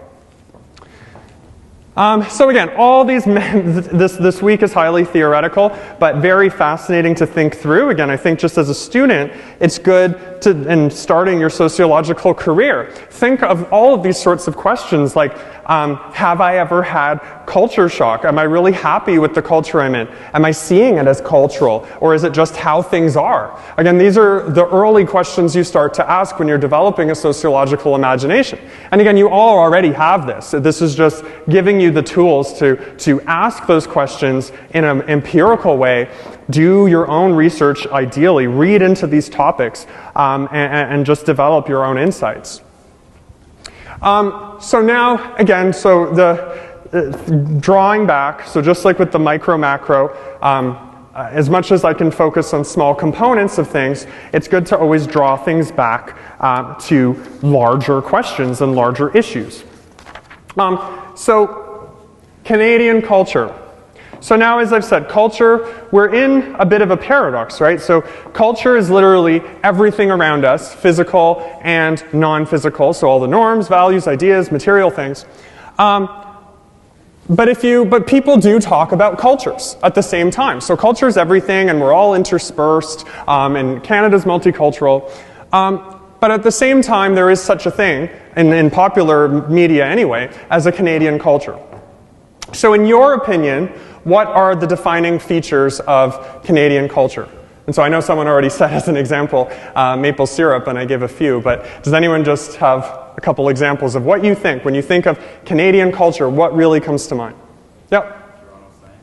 So again, all these this week is highly theoretical, but very fascinating to think through. Again, I think just as a student, it's good to, in starting your sociological career, think of all of these sorts of questions like, have I ever had culture shock? Am I really happy with the culture I'm in? Am I seeing it as cultural? Or is it just how things are? Again, these are the early questions you start to ask when you're developing a sociological imagination. And again, you all already have this. This is just giving you the tools to ask those questions in an empirical way. Do your own research, ideally. Read into these topics and just develop your own insights. So now, again, so the drawing back, so just like with the micro-macro, as much as I can focus on small components of things, it's good to always draw things back to larger questions and larger issues. So, Canadian culture. So now, as I've said, culture, we're in a bit of a paradox, right? So culture is literally everything around us, physical and non-physical, so all the norms, values, ideas, material things. But people do talk about cultures at the same time. So culture is everything, and we're all interspersed, and Canada's multicultural. But at the same time, there is such a thing, in popular media anyway, as a Canadian culture. So in your opinion, what are the defining features of Canadian culture? And so I know someone already said as an example maple syrup, and I gave a few, but does anyone just have a couple examples of what you think? When you think of Canadian culture, what really comes to mind? Yep. Toronto slang.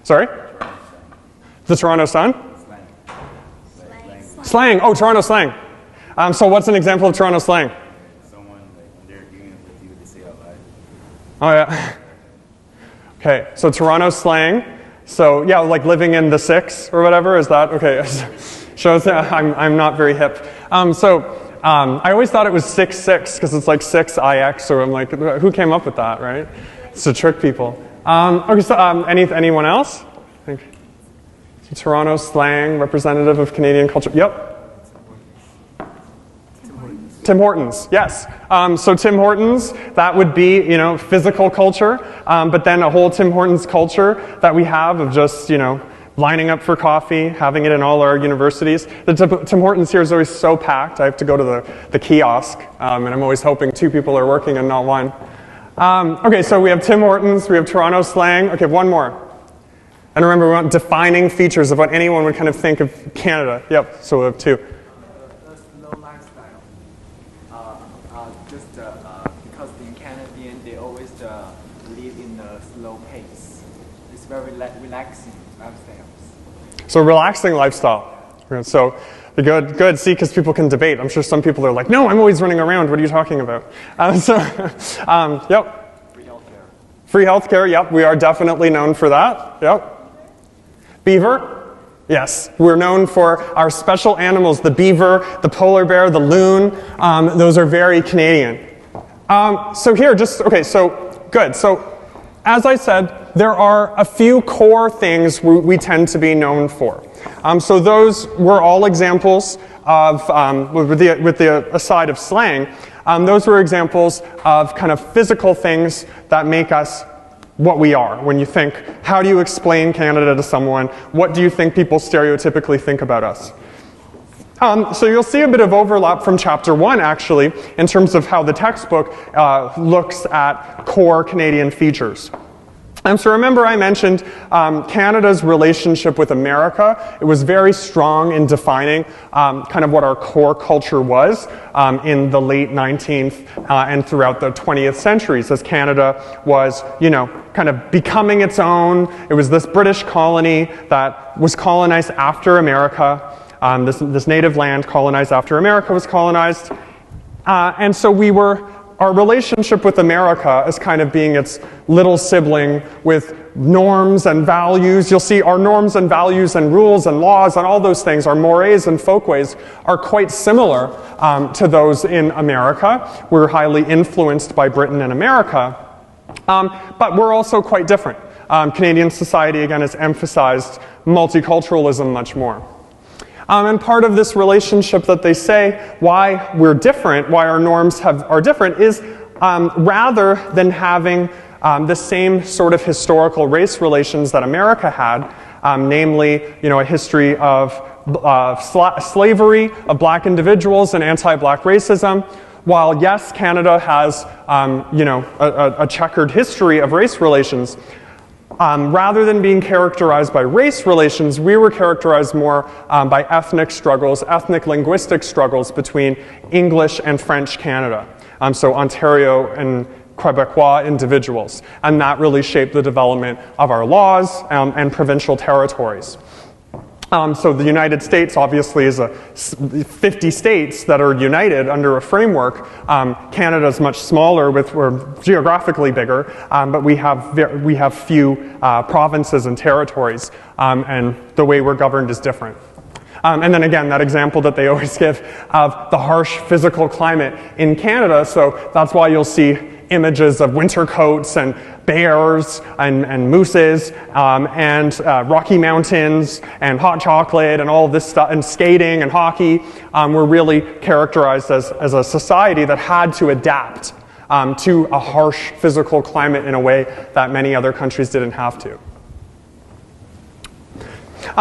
Sorry? Toronto slang. The Toronto Sun? Slang. Slang. Oh, Toronto slang. So what's an example of Toronto slang? Someone, like, when they're agreeing with you, they say out loud. Oh, yeah. Okay, so Toronto slang. So yeah, like living in the six or whatever, is that? Okay, shows I'm not very hip. I always thought it was 6-6 because it's like 6IX, so I'm like, who came up with that, right? It's to trick people. Okay, so anyone else? I think Toronto slang, representative of Canadian culture. Yep. Tim Hortons, yes. So Tim Hortons, that would be, physical culture, but then a whole Tim Hortons culture that we have of just, lining up for coffee, having it in all our universities. The Tim Hortons here is always so packed. I have to go to the kiosk, and I'm always hoping 2 people are working and not 1. Okay, so we have Tim Hortons, we have Toronto slang. Okay, one more. And remember, we want defining features of what anyone would kind of think of Canada. Yep, so we have 2. Slow lifestyle. Because in Canadian, they always live in a slow pace. It's very relaxing lifestyles. So relaxing lifestyle. So good. See, because people can debate. I'm sure some people are like, no, I'm always running around. What are you talking about? Yep. Free healthcare. Free healthcare. Yep. We are definitely known for that. Yep. Beaver. Yes, we're known for our special animals, the beaver, the polar bear, the loon. Those are very Canadian. So here, so good. So as I said, there are a few core things we tend to be known for. So those were all examples of, with the aside of slang, those were examples of kind of physical things that make us what we are. When you think, how do you explain Canada to someone? What do you think people stereotypically think about us? So you'll see a bit of overlap from Chapter 1, actually, in terms of how the textbook looks at core Canadian features. So remember I mentioned Canada's relationship with America. It was very strong in defining kind of what our core culture was in the late 19th and throughout the 20th centuries as Canada was, kind of becoming its own. It was this British colony that was colonized after America. This native land colonized after America was colonized. And so our relationship with America as kind of being its little sibling with norms and values. You'll see our norms and values and rules and laws and all those things, our mores and folkways, are quite similar to those in America. We're highly influenced by Britain and America, but we're also quite different. Canadian society, again, has emphasized multiculturalism much more. And part of this relationship that they say, why we're different, why our norms are different, is rather than having the same sort of historical race relations that America had, namely, a history of slavery of black individuals and anti-black racism. While yes, Canada has, a checkered history of race relations, rather than being characterized by race relations, we were characterized more by ethnic struggles, ethnic linguistic struggles between English and French Canada. So Ontario and Quebecois individuals. And that really shaped the development of our laws and provincial territories. So the United States obviously is 50 states that are united under a framework. Canada is much smaller, we're geographically bigger, but we have few provinces and territories, and the way we're governed is different. And then again, that example that they always give of the harsh physical climate in Canada, so that's why you'll see images of winter coats and bears and mooses and Rocky Mountains and hot chocolate and all of this stuff, and skating and hockey. We're really characterized as a society that had to adapt to a harsh physical climate in a way that many other countries didn't have to.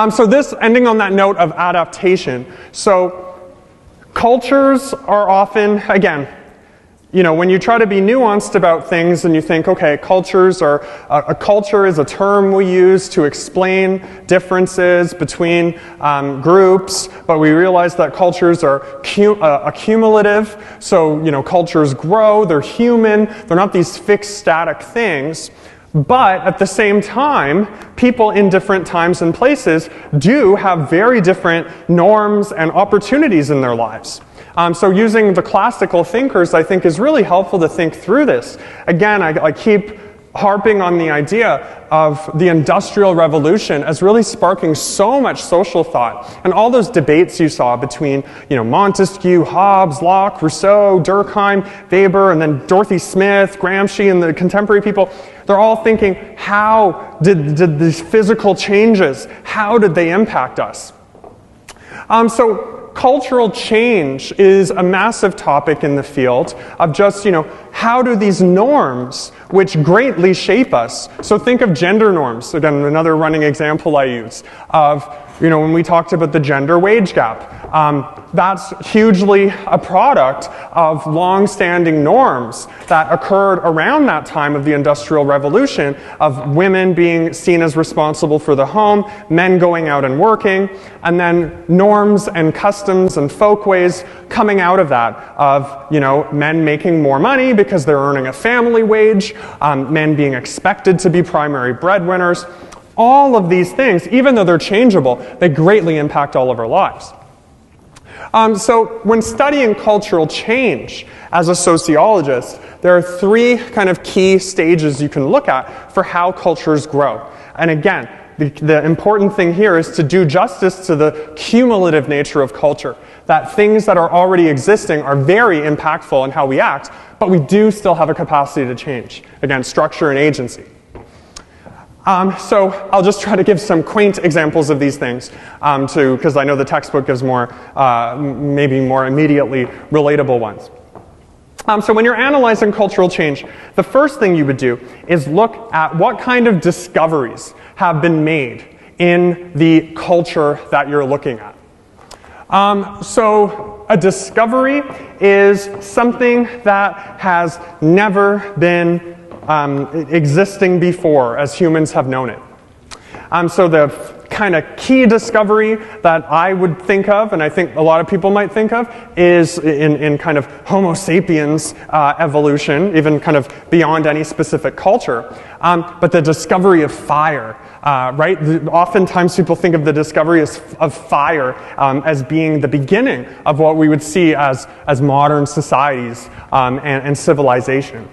So this, ending on that note of adaptation, so cultures are often, again, when you try to be nuanced about things and you think, okay, cultures are, a culture is a term we use to explain differences between groups, but we realize that cultures are accumulative, so, cultures grow, they're human, they're not these fixed static things. But at the same time, people in different times and places do have very different norms and opportunities in their lives. So using the classical thinkers, I think, is really helpful to think through this. Again, I keep harping on the idea of the Industrial Revolution as really sparking so much social thought. And all those debates you saw between, Montesquieu, Hobbes, Locke, Rousseau, Durkheim, Weber, and then Dorothy Smith, Gramsci, and the contemporary people, they're all thinking, how did these physical changes, how did they impact us? So cultural change is a massive topic in the field of just, how do these norms, which greatly shape us, so think of gender norms, again, another running example I use, of, when we talked about the gender wage gap, that's hugely a product of long-standing norms that occurred around that time of the Industrial Revolution, of women being seen as responsible for the home, men going out and working, and then norms and customs and folkways coming out of that, of, men making more money because they're earning a family wage, men being expected to be primary breadwinners. All of these things, even though they're changeable, they greatly impact all of our lives. So when studying cultural change as a sociologist, there are three kind of key stages you can look at for how cultures grow. And again, the important thing here is to do justice to the cumulative nature of culture, that things that are already existing are very impactful in how we act, but we do still have a capacity to change. Again, structure and agency. So I'll just try to give some quaint examples of these things, because I know the textbook gives more, maybe more immediately relatable ones. So when you're analyzing cultural change, the first thing you would do is look at what kind of discoveries have been made in the culture that you're looking at. So a discovery is something that has never been existing before as humans have known it. So the kind of key discovery that I would think of, and I think a lot of people might think of, is in kind of Homo sapiens evolution, even kind of beyond any specific culture, but the discovery of fire, right? Oftentimes people think of the discovery of fire as being the beginning of what we would see as modern societies and civilization.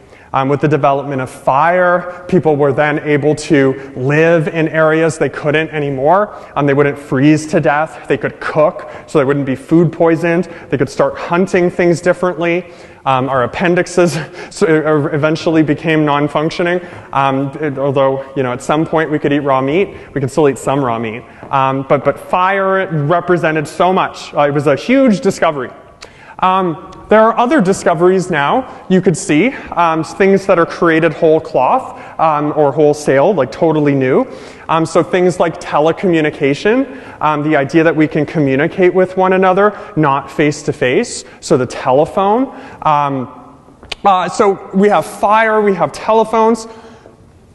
With the development of fire, people were then able to live in areas they couldn't anymore. They wouldn't freeze to death. They could cook, so they wouldn't be food poisoned. They could start hunting things differently. Our appendixes eventually became non-functioning. Although, at some point we could eat raw meat. We can still eat some raw meat. But fire represented so much. It was a huge discovery. There are other discoveries now you could see, things that are created whole cloth or wholesale, like totally new. So things like telecommunication, the idea that we can communicate with one another, not face to face, so the telephone. So we have fire, we have telephones.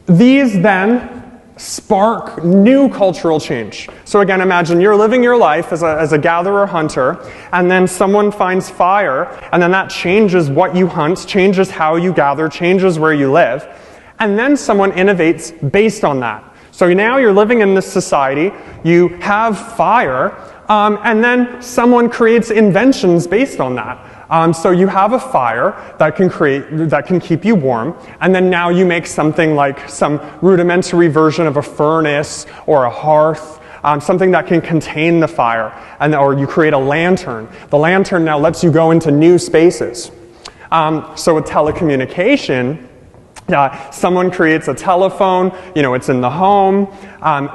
These then spark new cultural change. So again, imagine you're living your life as a gatherer-hunter, and then someone finds fire, and then that changes what you hunt, changes how you gather, changes where you live, and then someone innovates based on that. So now you're living in this society, you have fire, and then someone creates inventions based on that. So you have a fire that can keep you warm, and then now you make something like some rudimentary version of a furnace or a hearth, something that can contain the fire, or you create a lantern. The lantern now lets you go into new spaces. So with telecommunication, someone creates a telephone, it's in the home,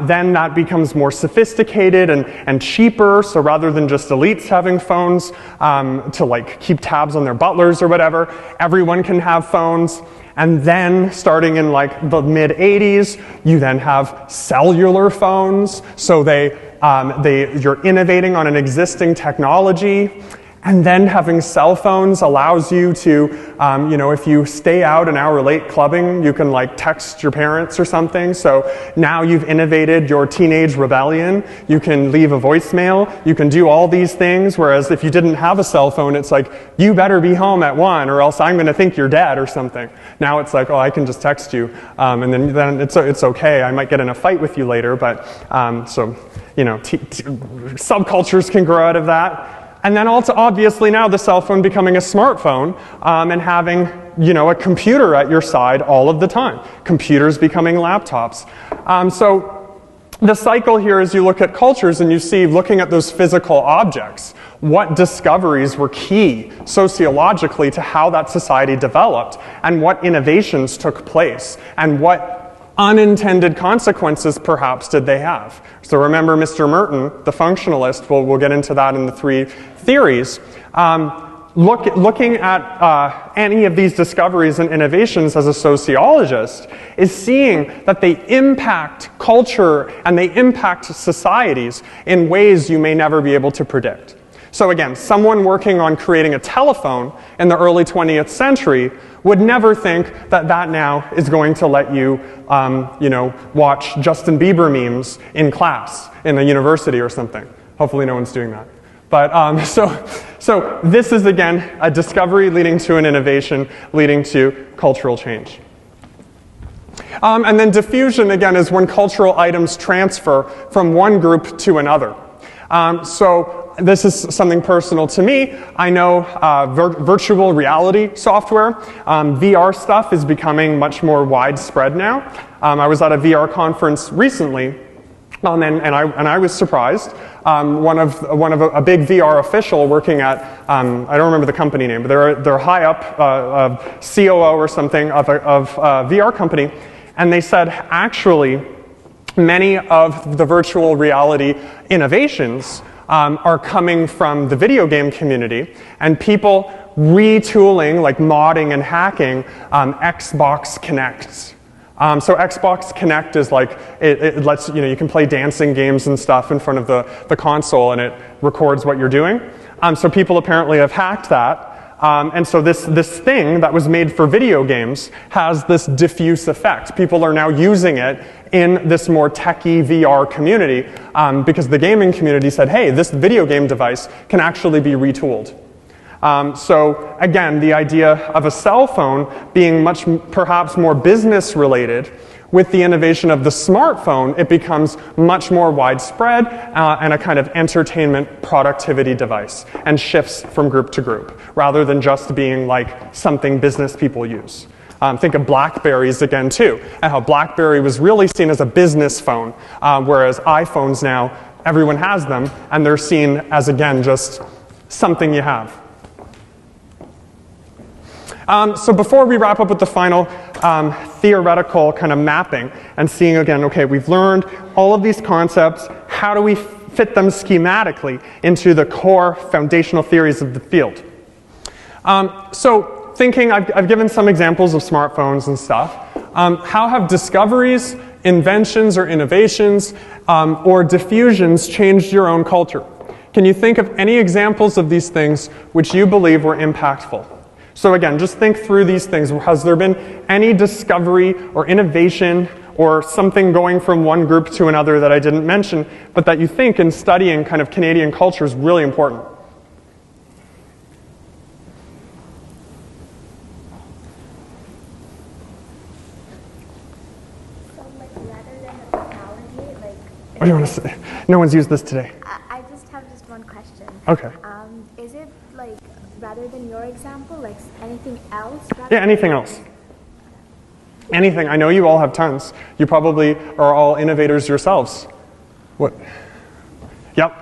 then that becomes more sophisticated and cheaper, so rather than just elites having phones to like keep tabs on their butlers or whatever, everyone can have phones. And then starting in like the mid-80s, you then have cellular phones, so you're innovating on an existing technology. And then having cell phones allows you to, if you stay out an hour late clubbing, you can like text your parents or something. So now you've innovated your teenage rebellion. You can leave a voicemail. You can do all these things. Whereas if you didn't have a cell phone, it's like, you better be home at 1 or else I'm going to think you're dead or something. Now it's like, oh, I can just text you. And then it's okay. I might get in a fight with you later. But subcultures can grow out of that. And then also, obviously now the cell phone becoming a smartphone and having, a computer at your side all of the time. Computers becoming laptops. So the cycle here is you look at cultures and you see, looking at those physical objects, what discoveries were key sociologically to how that society developed and what innovations took place and what unintended consequences perhaps did they have. So remember Mr. Merton, the functionalist, we'll get into that in the 3 theories. Looking at any of these discoveries and innovations as a sociologist is seeing that they impact culture and they impact societies in ways you may never be able to predict. So again, someone working on creating a telephone in the early 20th century would never think that now is going to let you, watch Justin Bieber memes in class in a university or something. Hopefully no one's doing that. But so this is, again, a discovery leading to an innovation, leading to cultural change. And then diffusion, again, is when cultural items transfer from one group to another. So this is something personal to me. I know virtual reality software, VR stuff is becoming much more widespread now. I was at a VR conference recently, and I was surprised. One of a big VR official working at I don't remember the company name, but they're high up COO or something of a VR company, and they said actually many of the virtual reality innovations are coming from the video game community and people retooling, like modding and hacking Xbox Kinects. So Xbox Kinect is like, it lets, you can play dancing games and stuff in front of the console and it records what you're doing. So people apparently have hacked that. And so this thing that was made for video games has this diffuse effect. People are now using it in this more techie VR community because the gaming community said, hey, this video game device can actually be retooled. So again, the idea of a cell phone being perhaps more business related, with the innovation of the smartphone, it becomes much more widespread and a kind of entertainment productivity device and shifts from group to group rather than just being like something business people use. Think of BlackBerries again too, and how BlackBerry was really seen as a business phone, whereas iPhones now, everyone has them, and they're seen as, again, just something you have. So before we wrap up with the final theoretical kind of mapping and seeing again, okay, we've learned all of these concepts, how do we fit them schematically into the core foundational theories of the field? So thinking, I've given some examples of smartphones and stuff. How have discoveries, inventions or innovations, or diffusions changed your own culture? Can you think of any examples of these things which you believe were impactful? So again, just think through these things. Has there been any discovery or innovation or something going from one group to another that I didn't mention, but that you think in studying kind of Canadian culture is really important? What do you want to say? No one's used this today. I just have one question. Okay. Is it like, rather than your example, like anything else? Yeah, anything else. Anything. I know you all have tons. You probably are all innovators yourselves. What? Yep.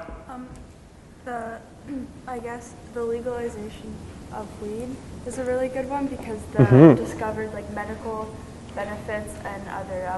I guess the legalization of weed is a really good one because the discovered like medical benefits and other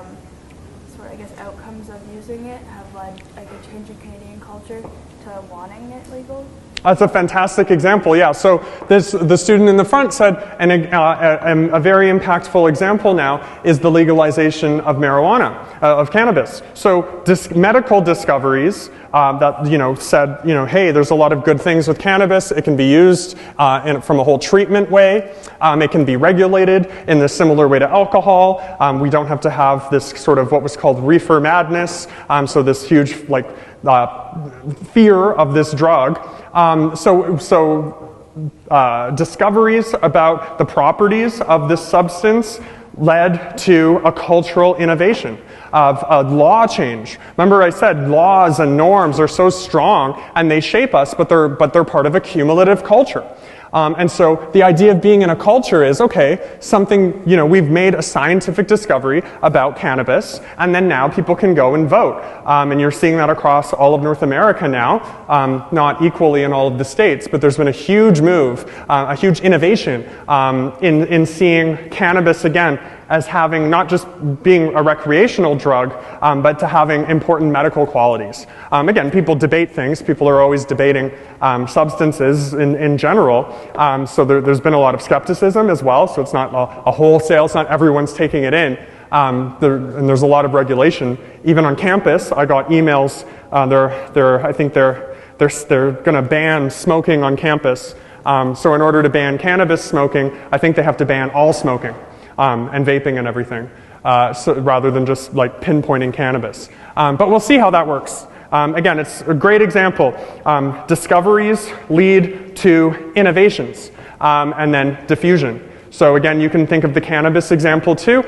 sort of, I guess, outcomes of using it have led like a change in Canadian culture to wanting it legal. That's a fantastic example, yeah. So the student in the front said, a very impactful example now is the legalization of marijuana, of cannabis. So medical discoveries that said, hey, there's a lot of good things with cannabis. It can be used from a whole treatment way. It can be regulated in a similar way to alcohol. We don't have to have this sort of what was called reefer madness. So this huge fear of this drug. Discoveries about the properties of this substance led to a cultural innovation of a law change. Remember I said laws and norms are so strong and they shape us, but they're part of a cumulative culture. And so the idea of being in a culture is, okay, something, we've made a scientific discovery about cannabis, and then now people can go and vote. And you're seeing that across all of North America now, not equally in all of the states, but there's been a huge move, a huge innovation in seeing cannabis again as having not just being a recreational drug, but to having important medical qualities. Again, people debate things. People are always debating substances in general. So there's been a lot of skepticism as well. So it's not a wholesale. It's not everyone's taking it in. And there's a lot of regulation. Even on campus, I got emails. I think they're going to ban smoking on campus. So in order to ban cannabis smoking, I think they have to ban all smoking. And vaping and everything, so rather than just like pinpointing cannabis. But we'll see how that works. Again, it's a great example. Discoveries lead to innovations and then diffusion. So again, you can think of the cannabis example too,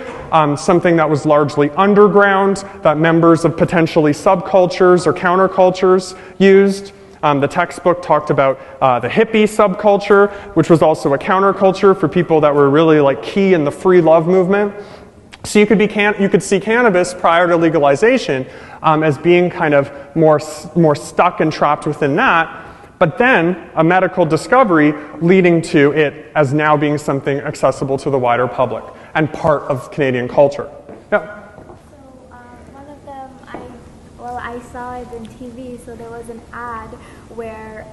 something that was largely underground, that members of potentially subcultures or countercultures used. The textbook talked about the hippie subculture, which was also a counterculture for people that were really like key in the free love movement. So you could see cannabis prior to legalization as being kind of more stuck and trapped within that, but then a medical discovery leading to it as now being something accessible to the wider public and part of Canadian culture. Yeah. I saw it on TV, so there was an ad where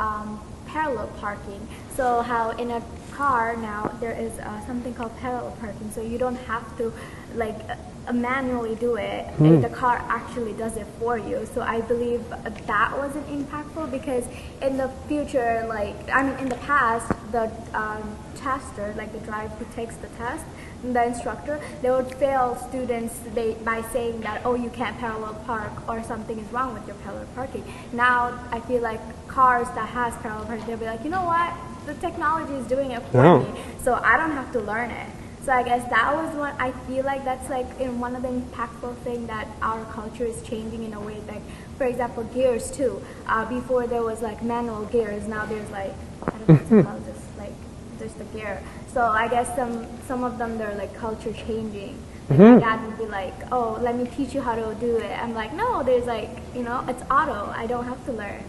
parallel parking. So how in a car now there is something called parallel parking, so you don't have to like manually do it. The car actually does it for you. So I believe that wasn't impactful because in the future, in the past, the tester, like the driver who takes the test, the instructor, they would fail students by saying that, oh, you can't parallel park or something is wrong with your parallel parking. Now I feel like cars that has parallel parking, they'll be like, you know what, the technology is doing it for me, so I don't have to learn it. So I guess that was what I feel like that's like in one of the impactful thing that our culture is changing in a way. Like for example, gears too. Before there was like manual gears, now there's like, I don't know what to call this, like there's the gear. So I guess some of them, they're like culture changing. Like my dad would be like, oh, let me teach you how to do it. I'm like, no, there's like, you know, it's auto. I don't have to learn.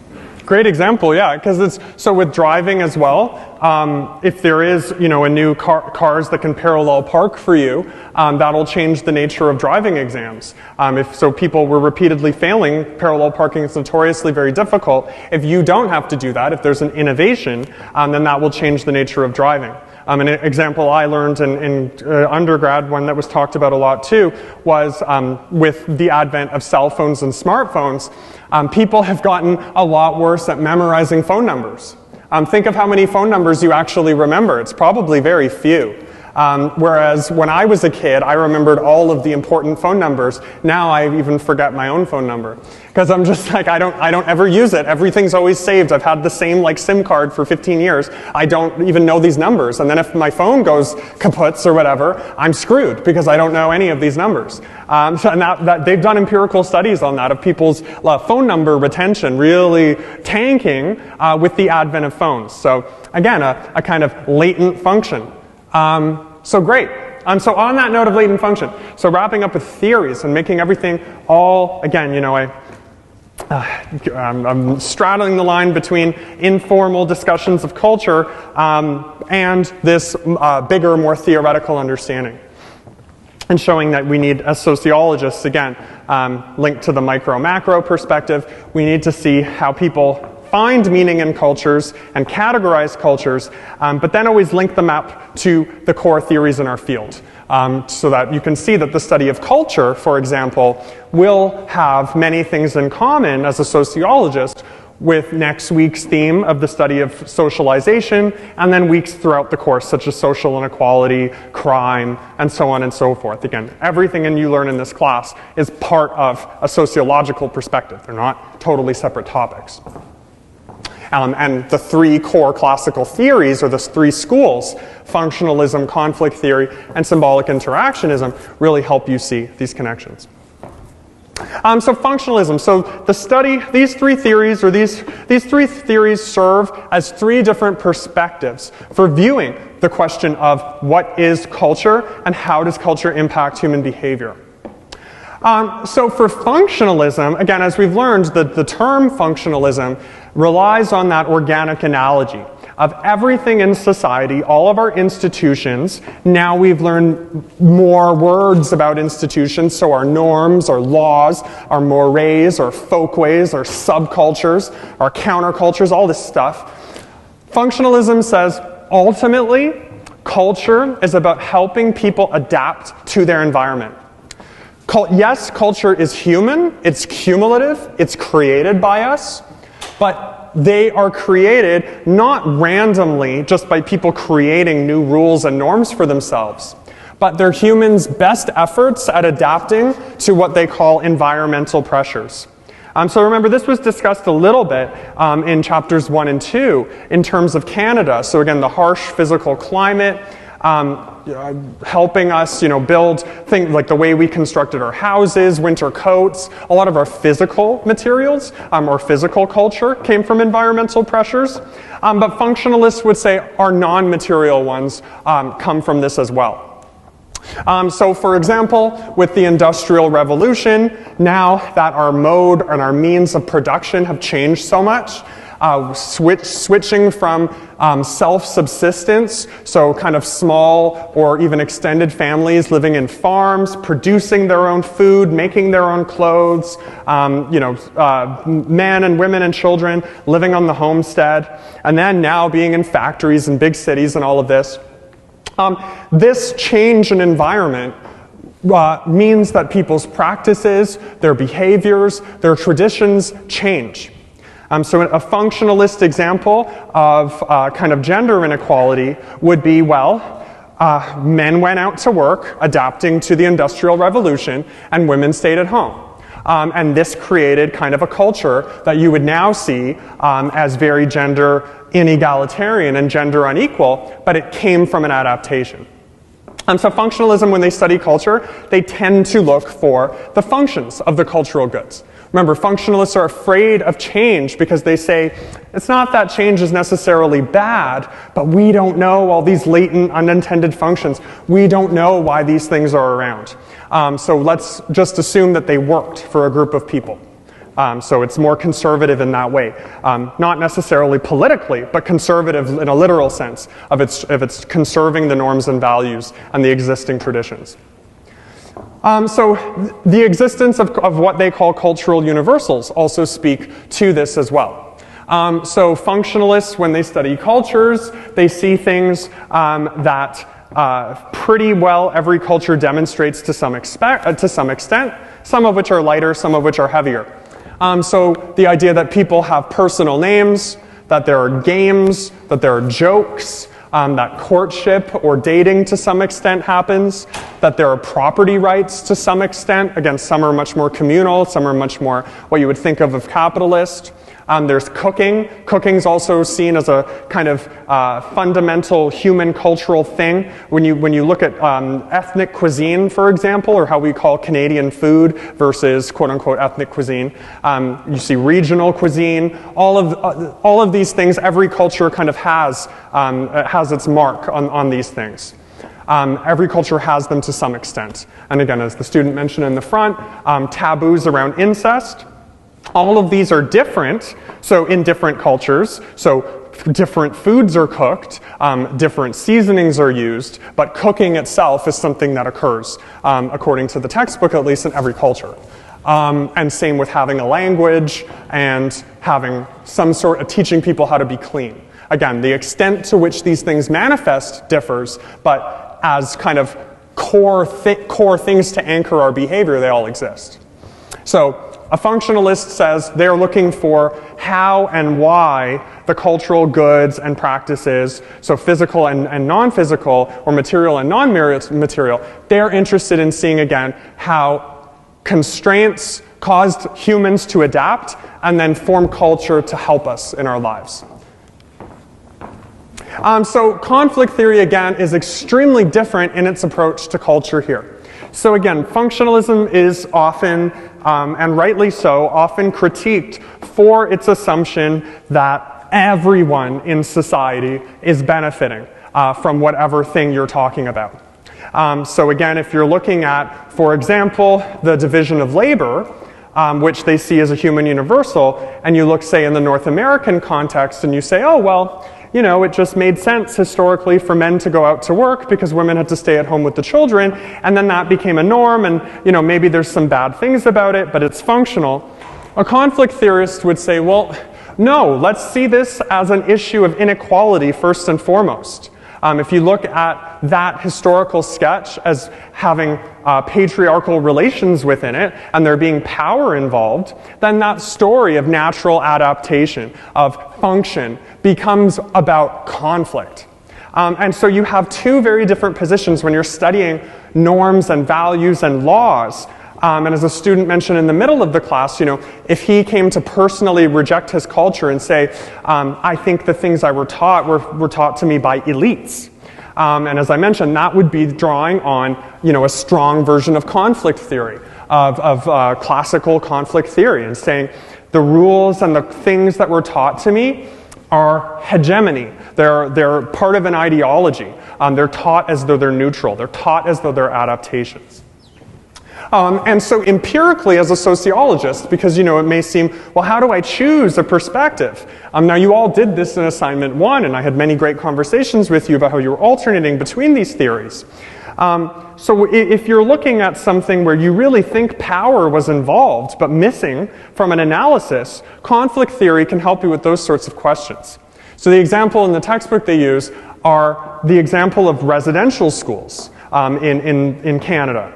Great example, yeah, because it's, so with driving as well, if there is, you know, a new cars that can parallel park for you, that'll change the nature of driving exams. If people were repeatedly failing, parallel parking is notoriously very difficult. If you don't have to do that, if there's an innovation, then that will change the nature of driving. An example I learned in undergrad, one that was talked about a lot too, was with the advent of cell phones and smartphones, people have gotten a lot worse at memorizing phone numbers. Think of how many phone numbers you actually remember. It's probably very few. Whereas when I was a kid, I remembered all of the important phone numbers. Now I even forget my own phone number. Because I'm just like, I don't ever use it. Everything's always saved. I've had the same like SIM card for 15 years. I don't even know these numbers. And then if my phone goes kaputs or whatever, I'm screwed because I don't know any of these numbers. And that they've done empirical studies on that of people's phone number retention really tanking with the advent of phones. So again, a kind of latent function. So great. So on that note of latent function, so wrapping up with theories and making everything all, again, you know, I'm straddling the line between informal discussions of culture and this bigger, more theoretical understanding. And showing that we need, as sociologists, again, linked to the micro-macro perspective, we need to see how people find meaning in cultures and categorize cultures, but then always link them up to the core theories in our field. So that you can see that the study of culture, for example, will have many things in common as a sociologist with next week's theme of the study of socialization, and then weeks throughout the course, such as social inequality, crime, and so on and so forth. Again, everything you learn in this class is part of a sociological perspective. They're not totally separate topics. And the three core classical theories, or the three schools, functionalism, conflict theory, and symbolic interactionism, really help you see these connections. So functionalism, so the study, these three theories, or these three theories serve as three different perspectives for viewing the question of what is culture and how does culture impact human behavior. So for functionalism, again, as we've learned, the term functionalism relies on that organic analogy of everything in society, all of our institutions. Now we've learned more words about institutions, so our norms, our laws, our mores, our folkways, our subcultures, our countercultures, all this stuff. Functionalism says, ultimately, culture is about helping people adapt to their environment. Yes, culture is human, it's cumulative, it's created by us, but they are created not randomly just by people creating new rules and norms for themselves, but they're humans' best efforts at adapting to what they call environmental pressures. So remember, this was discussed a little bit in chapters 1 and 2 in terms of Canada. So again, the harsh physical climate, helping us, build things like the way we constructed our houses, winter coats. A lot of our physical materials or physical culture came from environmental pressures. But functionalists would say our non-material ones come from this as well. So for example, with the Industrial Revolution, now that our mode and our means of production have changed so much, switching from self-subsistence, so kind of small or even extended families living in farms, producing their own food, making their own clothes, men and women and children living on the homestead, and then now being in factories and big cities and all of this. This change in environment means that people's practices, their behaviors, their traditions change. So a functionalist example of kind of gender inequality would be, men went out to work adapting to the Industrial Revolution and women stayed at home. And this created kind of a culture that you would now see as very gender inegalitarian and gender unequal, but it came from an adaptation. So functionalism, when they study culture, they tend to look for the functions of the cultural goods. Remember, functionalists are afraid of change because they say, it's not that change is necessarily bad, but we don't know all these latent unintended functions. We don't know why these things are around. So let's just assume that they worked for a group of people. So it's more conservative in that way. Not necessarily politically, but conservative in a literal sense of its conserving the norms and values and the existing traditions. So the existence of what they call cultural universals also speak to this as well. So functionalists, when they study cultures, they see things that pretty well every culture demonstrates to some extent, some of which are lighter, some of which are heavier. So the idea that people have personal names, that there are games, that there are jokes, that courtship or dating to some extent happens, that there are property rights to some extent. Again, some are much more communal, some are much more what you would think of capitalist. There's cooking. Cooking's also seen as a kind of fundamental human cultural thing. When you look at ethnic cuisine, for example, or how we call Canadian food versus quote-unquote ethnic cuisine, you see regional cuisine. All of these things, every culture kind of has its mark on these things. Every culture has them to some extent. And again, as the student mentioned in the front, taboos around incest. All of these are different, so in different cultures, so different foods are cooked, different seasonings are used, but cooking itself is something that occurs, according to the textbook, at least in every culture. And same with having a language and having some sort of teaching people how to be clean. Again, the extent to which these things manifest differs, but as kind of core things to anchor our behavior, they all exist. So, a functionalist says they're looking for how and why the cultural goods and practices, so physical and non-physical, or material and non-material, they're interested in seeing again how constraints caused humans to adapt and then form culture to help us in our lives. So conflict theory again is extremely different in its approach to culture here. So again, functionalism is often, and rightly so, often critiqued for its assumption that everyone in society is benefiting from whatever thing you're talking about. So again, if you're looking at, for example, the division of labor, which they see as a human universal, and you look, say, in the North American context, and you say, oh, well, you know, it just made sense historically for men to go out to work because women had to stay at home with the children, and then that became a norm, and, you know, maybe there's some bad things about it, but it's functional. A conflict theorist would say, well, no, let's see this as an issue of inequality first and foremost. If you look at that historical sketch as having patriarchal relations within it, and there being power involved, then that story of natural adaptation, of function, becomes about conflict. And so you have two very different positions when you're studying norms and values and laws. And as a student mentioned in the middle of the class, you know, if he came to personally reject his culture and say, I think the things I were taught were taught to me by elites. And as I mentioned, that would be drawing on, you know, a strong version of conflict theory, of classical conflict theory, and saying the rules and the things that were taught to me are hegemony. They're part of an ideology. They're taught as though they're neutral. They're taught as though they're adaptations. And so empirically as a sociologist, because, you know, it may seem, well, how do I choose a perspective? Now you all did this in assignment 1, and I had many great conversations with you about how you were alternating between these theories. So if you're looking at something where you really think power was involved but missing from an analysis, conflict theory can help you with those sorts of questions. So the example in the textbook they use are the example of residential schools in Canada.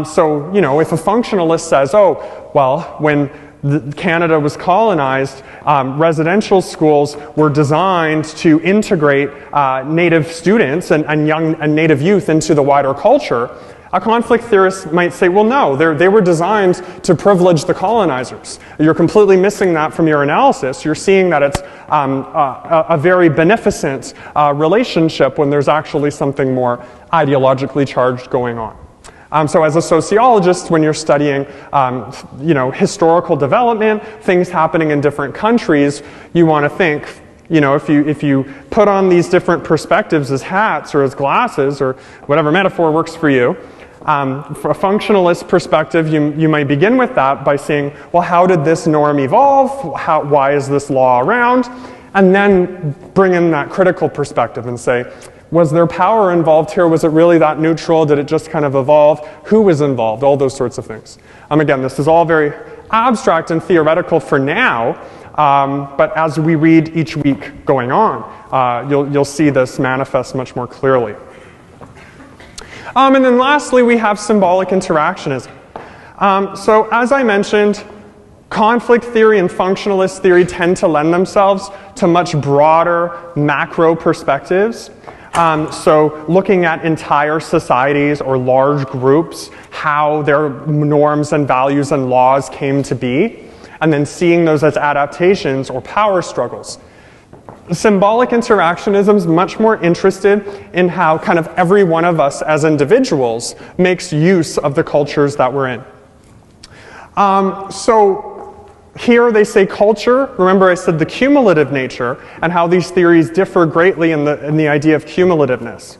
So, you know, if a functionalist says, oh, well, when Canada was colonized, residential schools were designed to integrate Native students and Native youth into the wider culture, a conflict theorist might say, well, no, they were designed to privilege the colonizers. You're completely missing that from your analysis. You're seeing that it's a very beneficent relationship when there's actually something more ideologically charged going on. So as a sociologist, when you're studying historical development, things happening in different countries, you want to think, if you put on these different perspectives as hats or as glasses or whatever metaphor works for you, for a functionalist perspective, you might begin with that by saying, well, how did this norm evolve? Why is this law around? And then bring in that critical perspective and say, was there power involved here? Was it really that neutral? Did it just kind of evolve? Who was involved? All those sorts of things. Again, this is all very abstract and theoretical for now, but as we read each week going on, you'll see this manifest much more clearly. And then lastly, we have symbolic interactionism. So as I mentioned, conflict theory and functionalist theory tend to lend themselves to much broader macro perspectives. So looking at entire societies or large groups, how their norms and values and laws came to be, and then seeing those as adaptations or power struggles. Symbolic interactionism is much more interested in how kind of every one of us as individuals makes use of the cultures that we're in. So here they say culture. Remember I said the cumulative nature and how these theories differ greatly in the idea of cumulativeness.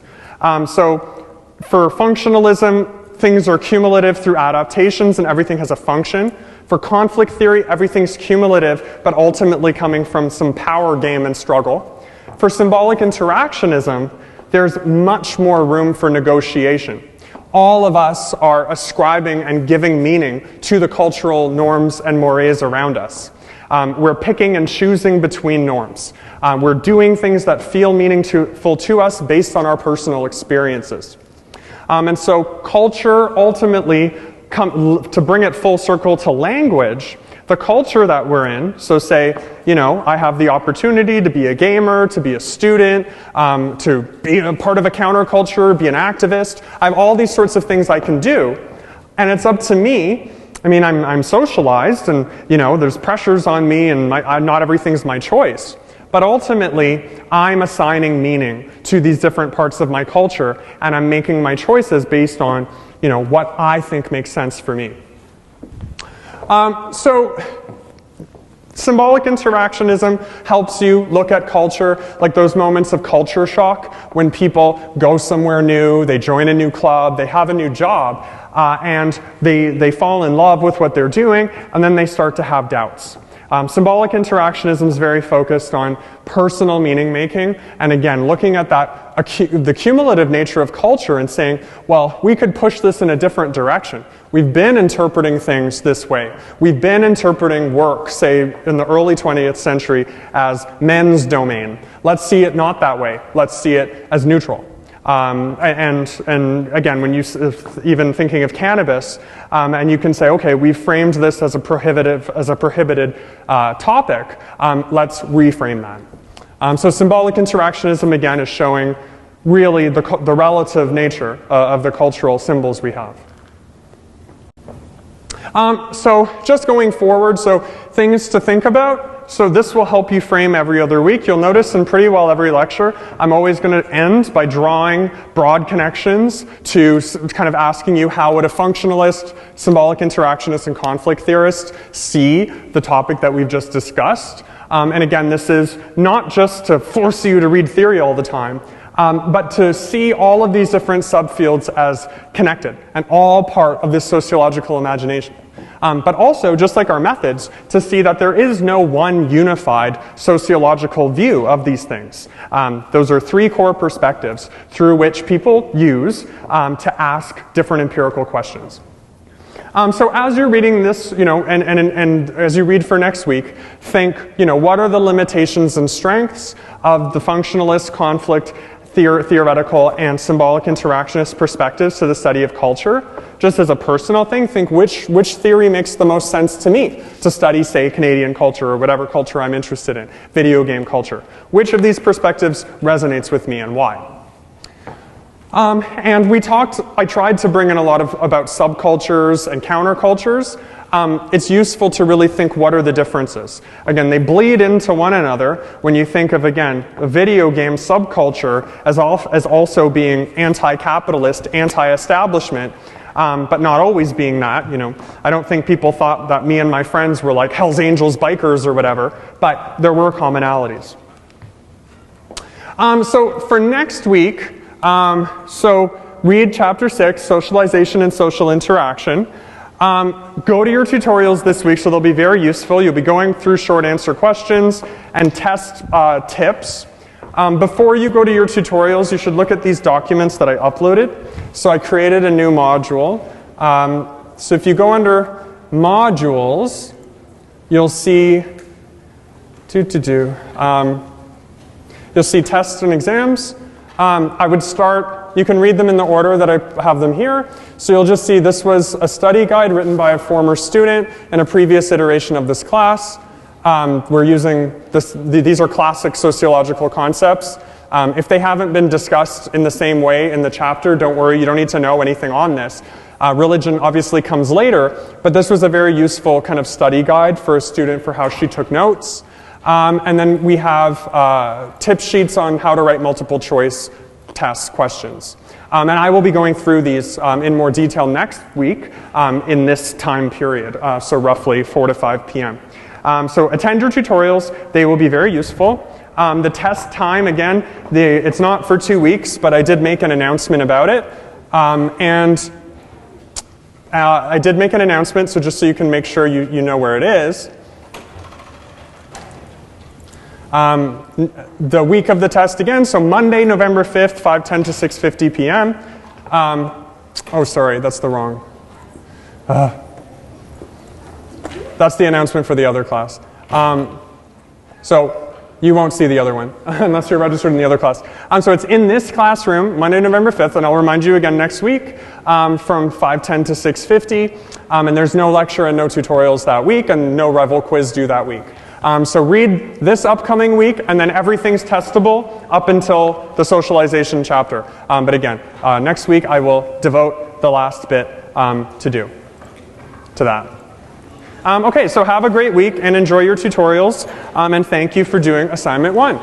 So for functionalism, things are cumulative through adaptations and everything has a function. For conflict theory, everything's cumulative, but ultimately coming from some power game and struggle. For symbolic interactionism, there's much more room for negotiation. All of us are ascribing and giving meaning to the cultural norms and mores around us. We're picking and choosing between norms. We're doing things that feel meaningful to us based on our personal experiences. And so culture ultimately, to bring it full circle to language, the culture that we're in, so say, I have the opportunity to be a gamer, to be a student, to be a part of a counterculture, be an activist. I have all these sorts of things I can do, and it's up to me. I'm socialized, and there's pressures on me, and not everything's my choice. But ultimately, I'm assigning meaning to these different parts of my culture, and I'm making my choices based on what I think makes sense for me. So symbolic interactionism helps you look at culture, like those moments of culture shock when people go somewhere new, they join a new club, they have a new job, and they fall in love with what they're doing, and then they start to have doubts. Symbolic interactionism is very focused on personal meaning making, and again, looking at the cumulative nature of culture and saying, well, we could push this in a different direction. We've been interpreting things this way. We've been interpreting work, say, in the early 20th century as men's domain. Let's see it not that way. Let's see it as neutral. And again, when you even thinking of cannabis, and you can say, okay, we framed this as a prohibited topic. Let's reframe that. So symbolic interactionism again is showing really the relative nature of the cultural symbols we have. So just going forward, so things to think about. So this will help you frame every other week. You'll notice in pretty well every lecture, I'm always going to end by drawing broad connections to kind of asking you how would a functionalist, symbolic interactionist, and conflict theorist see the topic that we've just discussed. And again, this is not just to force you to read theory all the time, but to see all of these different subfields as connected and all part of this sociological imagination. But also, just like our methods, to see that there is no one unified sociological view of these things. Those are three core perspectives through which people use to ask different empirical questions. So as you're reading this, and as you read for next week, think, what are the limitations and strengths of the functionalist, conflict, theoretical, and symbolic interactionist perspectives to the study of culture. Just as a personal thing, think which theory makes the most sense to me to study, say, Canadian culture or whatever culture I'm interested in, video game culture. Which of these perspectives resonates with me and why? And I tried to bring in a lot about subcultures and countercultures. It's useful to really think what are the differences. Again, they bleed into one another when you think of, again, a video game subculture as also being anti-capitalist, anti-establishment. but not always being that. You know, I don't think people thought that me and my friends were like Hell's Angels bikers or whatever, but there were commonalities. So for next week, so read Chapter 6, Socialization and Social Interaction. Go to your tutorials this week, so they'll be very useful. You'll be going through short answer questions and test tips. Before you go to your tutorials, you should look at these documents that I uploaded. So I created a new module. So if you go under modules, you'll see you'll see tests and exams. I would start, you can read them in the order that I have them here. So you'll just see this was a study guide written by a former student in a previous iteration of this class. We're using this, these are classic sociological concepts. If they haven't been discussed in the same way in the chapter, don't worry, you don't need to know anything on this. Religion obviously comes later, but this was a very useful kind of study guide for a student for how she took notes. And then we have tip sheets on how to write multiple choice test questions. And I will be going through these in more detail next week in this time period, so roughly 4 to 5 p.m. So attend your tutorials, they will be very useful. The test time, again, it's not for 2 weeks, but I did make an announcement about it. I did make an announcement, so just so you can make sure you know where it is. The week of the test again, so Monday, November 5th, 5:10 to 6:50 p.m. Oh, sorry, that's the wrong. That's the announcement for the other class. So you won't see the other one unless you're registered in the other class. So it's in this classroom, Monday, November 5th, and I'll remind you again next week from 5:10 to 6:50. And there's no lecture and no tutorials that week, and no Revel quiz due that week. So read this upcoming week, and then everything's testable up until the socialization chapter. But again, next week I will devote the last bit to that. Okay, so have a great week and enjoy your tutorials, and thank you for doing assignment 1.